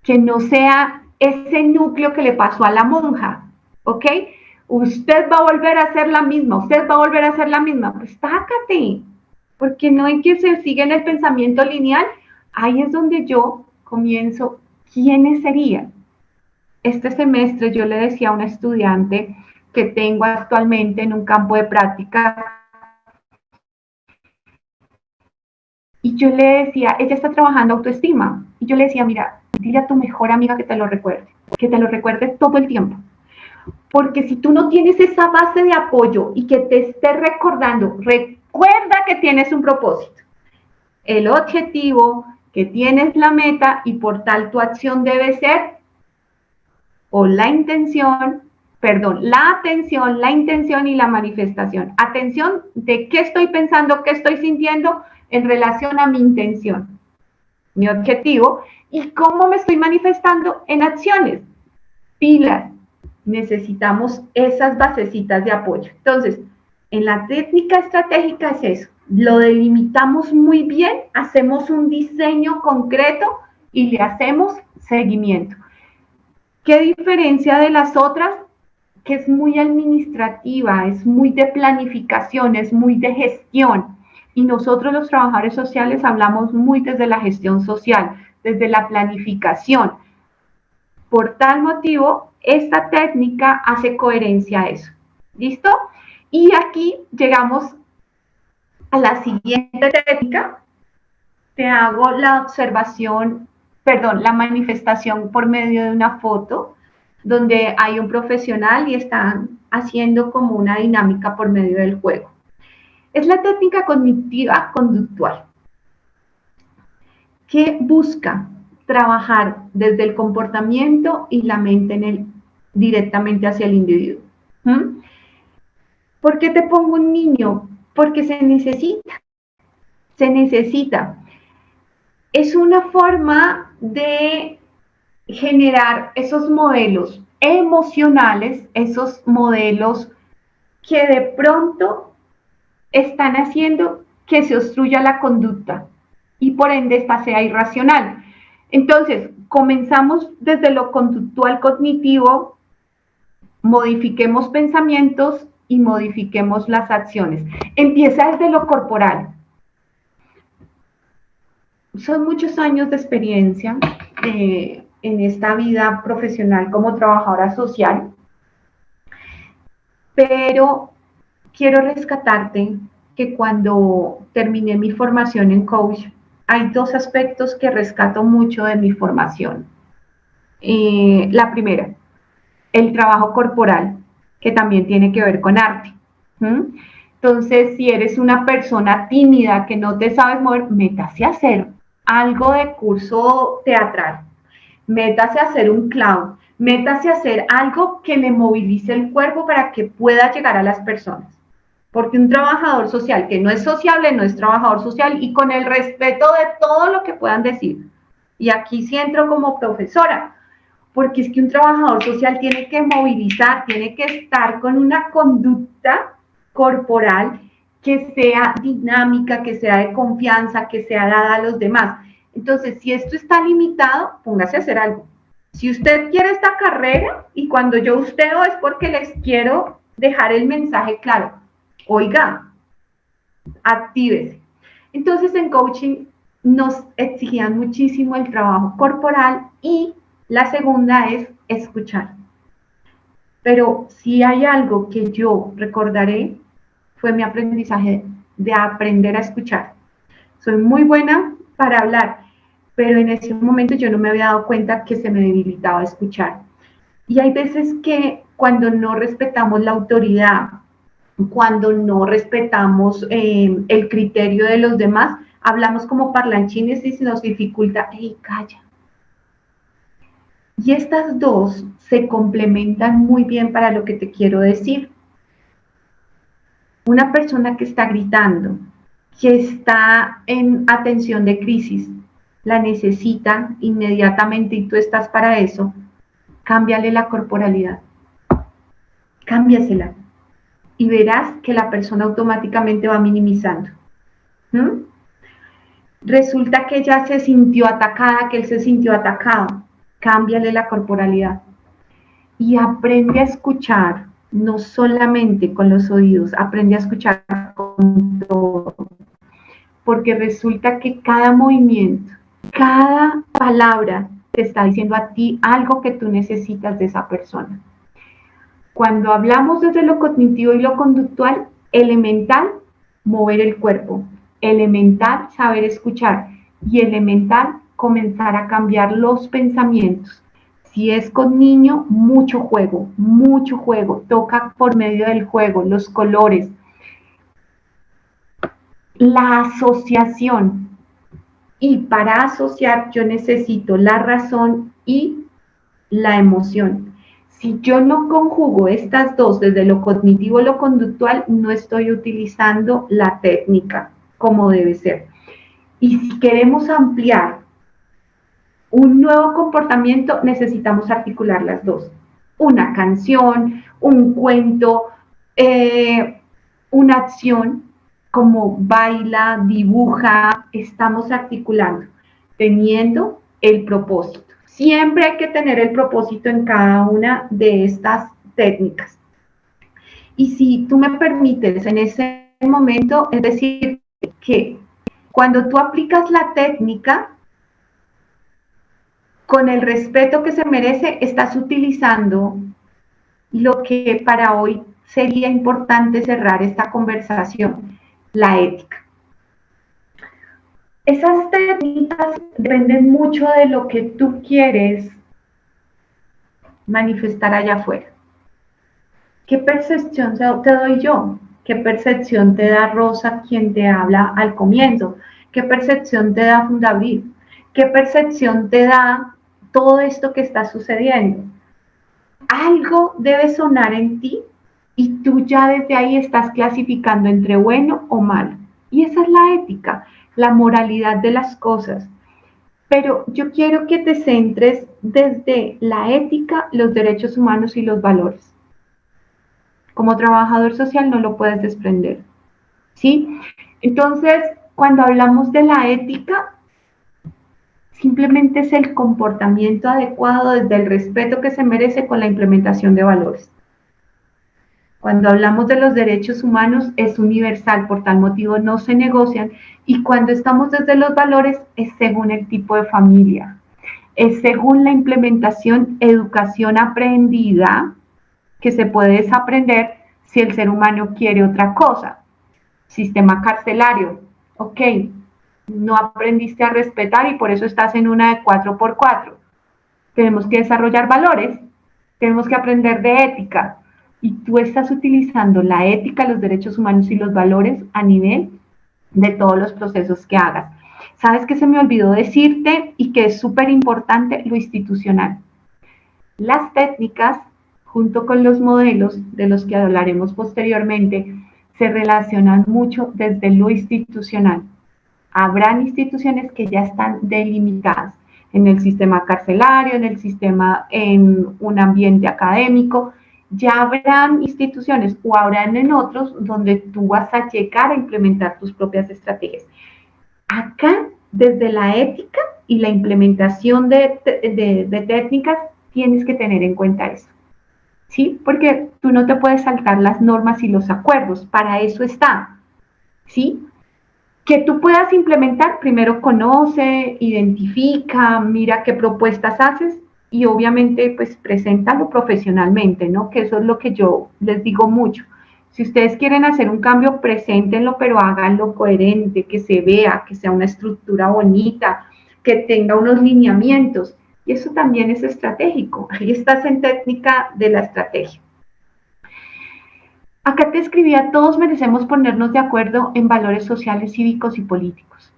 Speaker 2: que no sea ese núcleo que le pasó a la monja, ¿ok? Usted va a volver a ser la misma, usted va a volver a ser la misma, pues tácate, porque no hay que se sigue en el pensamiento lineal. Ahí es donde yo comienzo, ¿quiénes serían? Este semestre yo le decía a una estudiante que tengo actualmente en un campo de práctica, y yo le decía, ella está trabajando autoestima, y yo le decía, mira, dile a tu mejor amiga que te lo recuerde todo el tiempo. Porque si tú no tienes esa base de apoyo y que te esté recordando, recuerda que tienes un propósito, el objetivo, que tienes la meta y por tal tu acción debe ser, o la intención, perdón, la atención, la intención y la manifestación. Atención de qué estoy pensando, qué estoy sintiendo en relación a mi intención, mi objetivo y cómo me estoy manifestando en acciones. Pilas, necesitamos esas basecitas de apoyo. Entonces, en la técnica estratégica es eso, lo delimitamos muy bien, hacemos un diseño concreto y le hacemos seguimiento. ¿Qué diferencia de las otras? Que es muy administrativa, es muy de planificación, es muy de gestión. Y nosotros los trabajadores sociales hablamos muy desde la gestión social, desde la planificación. Por tal motivo, esta técnica hace coherencia a eso. ¿Listo? Y aquí llegamos a la siguiente técnica. Te hago la observación, perdón, la manifestación por medio de una foto, donde hay un profesional y están haciendo como una dinámica por medio del juego. Es la técnica cognitiva conductual, que busca trabajar desde el comportamiento y la mente directamente hacia el individuo. ¿Por qué te pongo un niño? Porque se necesita. Se necesita. Es una forma de generar esos modelos emocionales, esos modelos que de pronto están haciendo que se obstruya la conducta y por ende esta sea irracional. Entonces, comenzamos desde lo conductual cognitivo, modifiquemos pensamientos y modifiquemos las acciones. Empieza desde lo corporal. Son muchos años de experiencia en esta vida profesional como trabajadora social, pero quiero rescatarte que cuando terminé mi formación en coach, hay dos aspectos que rescato mucho de mi formación. La primera, el trabajo corporal, que también tiene que ver con arte. Entonces, si eres una persona tímida que no te sabes mover, métase a hacer algo de curso teatral, métase a hacer un clown, métase a hacer algo que le movilice el cuerpo para que pueda llegar a las personas. Porque un trabajador social que no es sociable no es trabajador social, y con el respeto de todo lo que puedan decir. Y aquí sí entro como profesora, porque es que un trabajador social tiene que movilizar, tiene que estar con una conducta corporal que sea dinámica, que sea de confianza, que sea dada a los demás. Entonces, si esto está limitado, póngase a hacer algo. Si usted quiere esta carrera y cuando yo usteo es porque les quiero dejar el mensaje claro. Oiga, actívese. Entonces, en coaching nos exigían muchísimo el trabajo corporal y la segunda es escuchar. Pero si hay algo que yo recordaré, fue mi aprendizaje de aprender a escuchar. Soy muy buena para hablar, pero en ese momento yo no me había dado cuenta que se me debilitaba escuchar. Y hay veces que cuando no respetamos la autoridad, cuando no respetamos el criterio de los demás, hablamos como parlanchines y se nos dificulta, ¡hey, calla! Y estas dos se complementan muy bien para lo que te quiero decir. Una persona que está gritando, que está en atención de crisis, la necesita inmediatamente y tú estás para eso, cámbiale la corporalidad, cámbiasela y verás que la persona automáticamente va minimizando. Resulta que ella se sintió atacada, que él se sintió atacado, cámbiale la corporalidad y aprende a escuchar, no solamente con los oídos, aprende a escuchar con todo, porque resulta que cada movimiento, cada palabra te está diciendo a ti algo que tú necesitas de esa persona. Cuando hablamos desde lo cognitivo y lo conductual, elemental, mover el cuerpo, elemental, saber escuchar y elemental, comenzar a cambiar los pensamientos. Si es con niño, mucho juego, toca por medio del juego, los colores, la asociación. Y para asociar yo necesito la razón y la emoción. Si yo no conjugo estas dos desde lo cognitivo y lo conductual, no estoy utilizando la técnica como debe ser. Y si queremos ampliar un nuevo comportamiento, necesitamos articular las dos. Una canción, un cuento, una acción, como baila, dibuja, estamos articulando, teniendo el propósito. Siempre hay que tener el propósito en cada una de estas técnicas. Y si tú me permites en ese momento, es decir, que cuando tú aplicas la técnica, con el respeto que se merece, estás utilizando lo que para hoy sería importante cerrar esta conversación, la ética. Esas técnicas dependen mucho de lo que tú quieres manifestar allá afuera. ¿Qué percepción te doy yo? ¿Qué percepción te da Rosa, quien te habla al comienzo? ¿Qué percepción te da Fundabric? ¿Qué percepción te da todo esto que está sucediendo? Algo debe sonar en ti y tú ya desde ahí estás clasificando entre bueno o malo. Y esa es la ética, la moralidad de las cosas. Pero yo quiero que te centres desde la ética, los derechos humanos y los valores. Como trabajador social no lo puedes desprender, ¿sí? Entonces, cuando hablamos de la ética, simplemente es el comportamiento adecuado desde el respeto que se merece con la implementación de valores. Cuando hablamos de los derechos humanos es universal, por tal motivo no se negocian, y cuando estamos desde los valores es según el tipo de familia, es según la implementación, educación aprendida, que se puede desaprender si el ser humano quiere otra cosa. Sistema carcelario, ok, no aprendiste a respetar y por eso estás en una de 4x4. Tenemos que desarrollar valores, tenemos que aprender de ética, y tú estás utilizando la ética, los derechos humanos y los valores a nivel de todos los procesos que hagas. ¿Sabes qué se me olvidó decirte y que es súper importante? Lo institucional. Las técnicas, junto con los modelos de los que hablaremos posteriormente, se relacionan mucho desde lo institucional. Habrán instituciones que ya están delimitadas en el sistema carcelario, en un ambiente académico. Ya habrán instituciones o habrán en otros donde tú vas a llegar a implementar tus propias estrategias. Acá desde la ética y la implementación de técnicas, tienes que tener en cuenta eso, ¿sí? Porque tú no te puedes saltar las normas y los acuerdos, para eso está, ¿sí? Que tú puedas implementar, primero conoce, identifica, mira qué propuestas haces y obviamente pues preséntalo profesionalmente, ¿no? Que eso es lo que yo les digo mucho. Si ustedes quieren hacer un cambio, preséntenlo, pero háganlo coherente, que se vea, que sea una estructura bonita, que tenga unos lineamientos. Y eso también es estratégico. Ahí estás en técnica de la estrategia. Acá te escribía, todos merecemos ponernos de acuerdo en valores sociales, cívicos y políticos.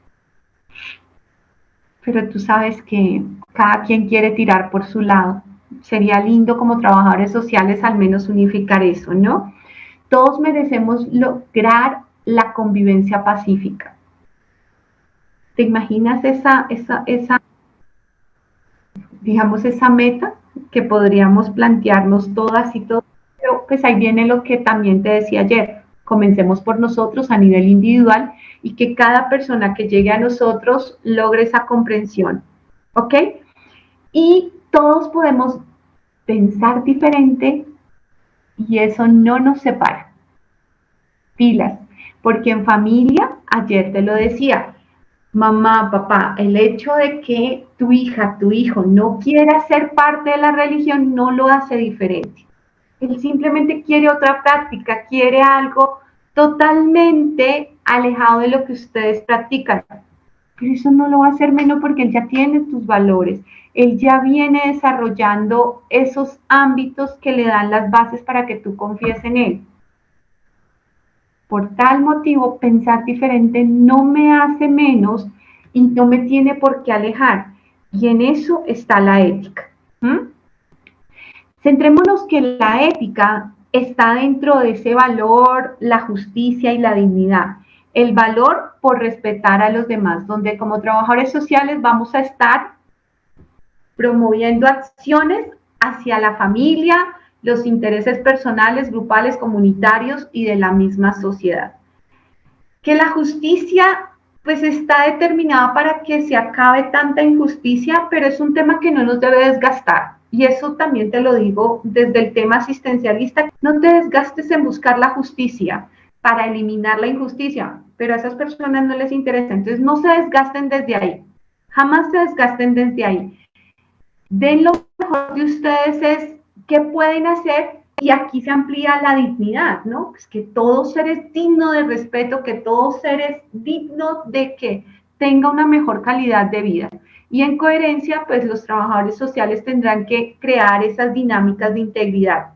Speaker 2: Pero tú sabes que cada quien quiere tirar por su lado. Sería lindo como trabajadores sociales al menos unificar eso, ¿no? Todos merecemos lograr la convivencia pacífica. ¿Te imaginas digamos, esa meta que podríamos plantearnos todas y todos? Pero pues ahí viene lo que también te decía ayer. Comencemos por nosotros a nivel individual y que cada persona que llegue a nosotros logre esa comprensión, ¿ok? Y todos podemos pensar diferente y eso no nos separa. Pilas, porque en familia, ayer te lo decía, mamá, papá, el hecho de que tu hija, tu hijo no quiera ser parte de la religión no lo hace diferente. Él simplemente quiere otra práctica, quiere algo totalmente alejado de lo que ustedes practican. Pero eso no lo va a hacer menos porque él ya tiene tus valores. Él ya viene desarrollando esos ámbitos que le dan las bases para que tú confíes en él. Por tal motivo, pensar diferente no me hace menos y no me tiene por qué alejar. Y en eso está la ética. Centrémonos que la ética está dentro de ese valor, la justicia y la dignidad. El valor por respetar a los demás, donde como trabajadores sociales vamos a estar promoviendo acciones hacia la familia, los intereses personales, grupales, comunitarios y de la misma sociedad. Que la justicia pues está determinada para que se acabe tanta injusticia, pero es un tema que no nos debe desgastar. Y eso también te lo digo desde el tema asistencialista. No te desgastes en buscar la justicia para eliminar la injusticia, pero a esas personas no les interesa. Entonces no se desgasten desde ahí. Jamás se desgasten desde ahí. Den lo mejor de ustedes es qué pueden hacer y aquí se amplía la dignidad, ¿no? Pues que todo ser es digno de respeto, que todo ser es digno de que tenga una mejor calidad de vida. Y en coherencia, pues los trabajadores sociales tendrán que crear esas dinámicas de integridad.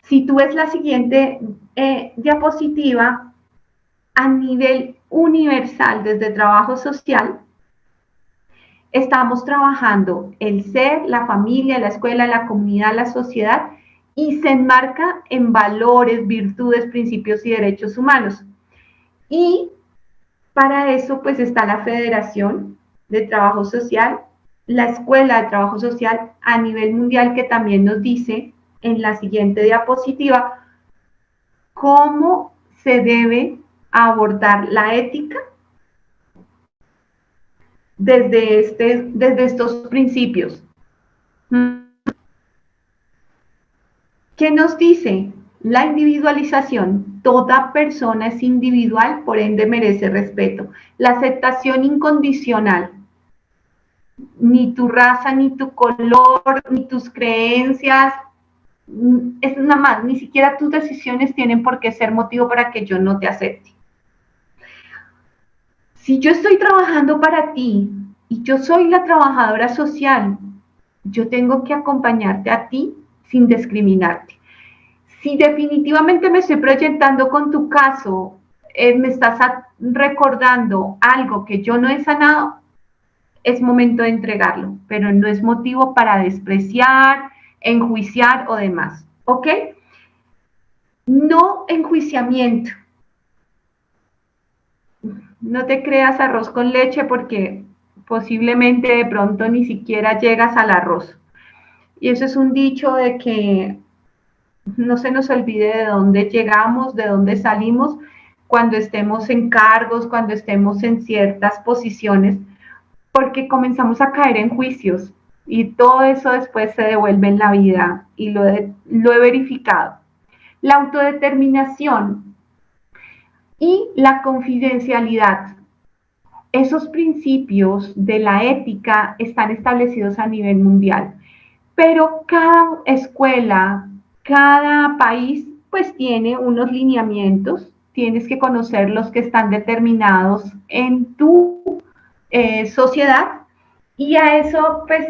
Speaker 2: Si tú ves la siguiente diapositiva, a nivel universal desde trabajo social, estamos trabajando el ser, la familia, la escuela, la comunidad, la sociedad y se enmarca en valores, virtudes, principios y derechos humanos. Y para eso pues está la Federación de Trabajo Social, la Escuela de Trabajo Social a nivel mundial que también nos dice en la siguiente diapositiva cómo se debe abordar la ética desde estos principios. ¿Qué nos dice? La individualización. Toda persona es individual, por ende merece respeto. La aceptación incondicional. Ni tu raza, ni tu color, ni tus creencias, es nada más, ni siquiera tus decisiones tienen por qué ser motivo para que yo no te acepte. Si yo estoy trabajando para ti y yo soy la trabajadora social, yo tengo que acompañarte a ti sin discriminarte. Si definitivamente me estoy proyectando con tu caso, me estás recordando algo que yo no he sanado, es momento de entregarlo, pero no es motivo para despreciar, enjuiciar o demás, ¿ok? No enjuiciamiento. No te creas arroz con leche porque posiblemente de pronto ni siquiera llegas al arroz. Y eso es un dicho de que no se nos olvide de dónde llegamos, de dónde salimos. cuando estemos en cargos, cuando estemos en ciertas posiciones, porque comenzamos a caer en juicios y todo eso después se devuelve en la vida y lo he verificado. La autodeterminación y la confidencialidad. Esos principios de la ética están establecidos a nivel mundial, pero cada escuela, cada país, pues tiene unos lineamientos. Tienes que conocer los que están determinados en tu sociedad, y a eso, pues,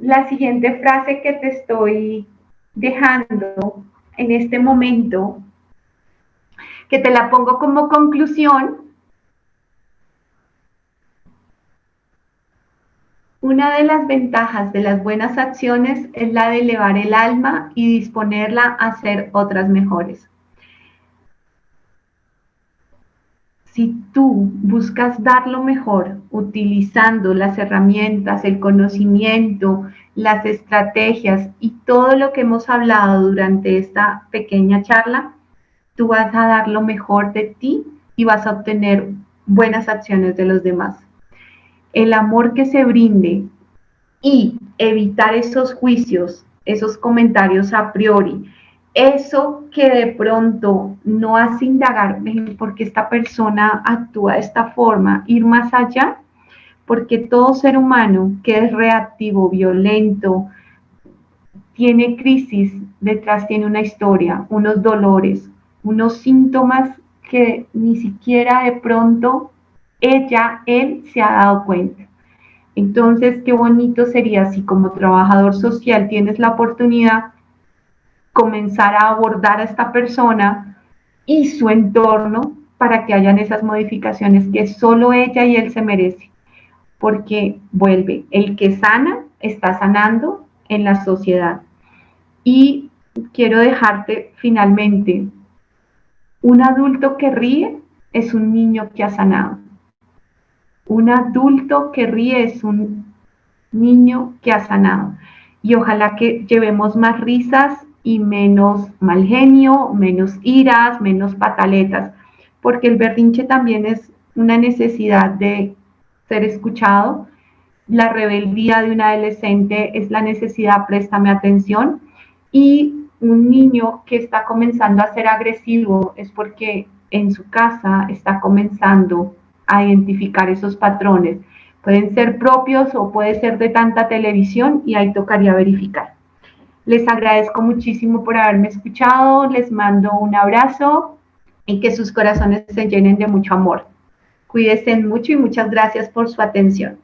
Speaker 2: la siguiente frase que te estoy dejando en este momento, que te la pongo como conclusión. Una de las ventajas de las buenas acciones es la de elevar el alma y disponerla a hacer otras mejores. Si tú buscas dar lo mejor utilizando las herramientas, el conocimiento, las estrategias y todo lo que hemos hablado durante esta pequeña charla, tú vas a dar lo mejor de ti y vas a obtener buenas acciones de los demás. El amor que se brinde y evitar esos juicios, esos comentarios a priori, eso que de pronto no hace indagar por qué esta persona actúa de esta forma, ir más allá, porque todo ser humano que es reactivo, violento, tiene crisis, detrás tiene una historia, unos dolores, unos síntomas que ni siquiera de pronto él se ha dado cuenta. Entonces, qué bonito sería si como trabajador social tienes la oportunidad comenzar a abordar a esta persona y su entorno para que hayan esas modificaciones que solo ella y él se merecen, porque vuelve, el que sana está sanando en la sociedad. Y quiero dejarte finalmente, un adulto que ríe es un niño que ha sanado. Un adulto que ríe es un niño que ha sanado. Y ojalá que llevemos más risas y menos mal genio, menos iras, menos pataletas, porque el berrinche también es una necesidad de ser escuchado. La rebeldía de un adolescente es la necesidad, préstame atención, y un niño que está comenzando a ser agresivo es porque en su casa está comenzando a identificar esos patrones. Pueden ser propios o puede ser de tanta televisión y ahí tocaría verificar. Les agradezco muchísimo por haberme escuchado, les mando un abrazo y que sus corazones se llenen de mucho amor. Cuídense mucho y muchas gracias por su atención.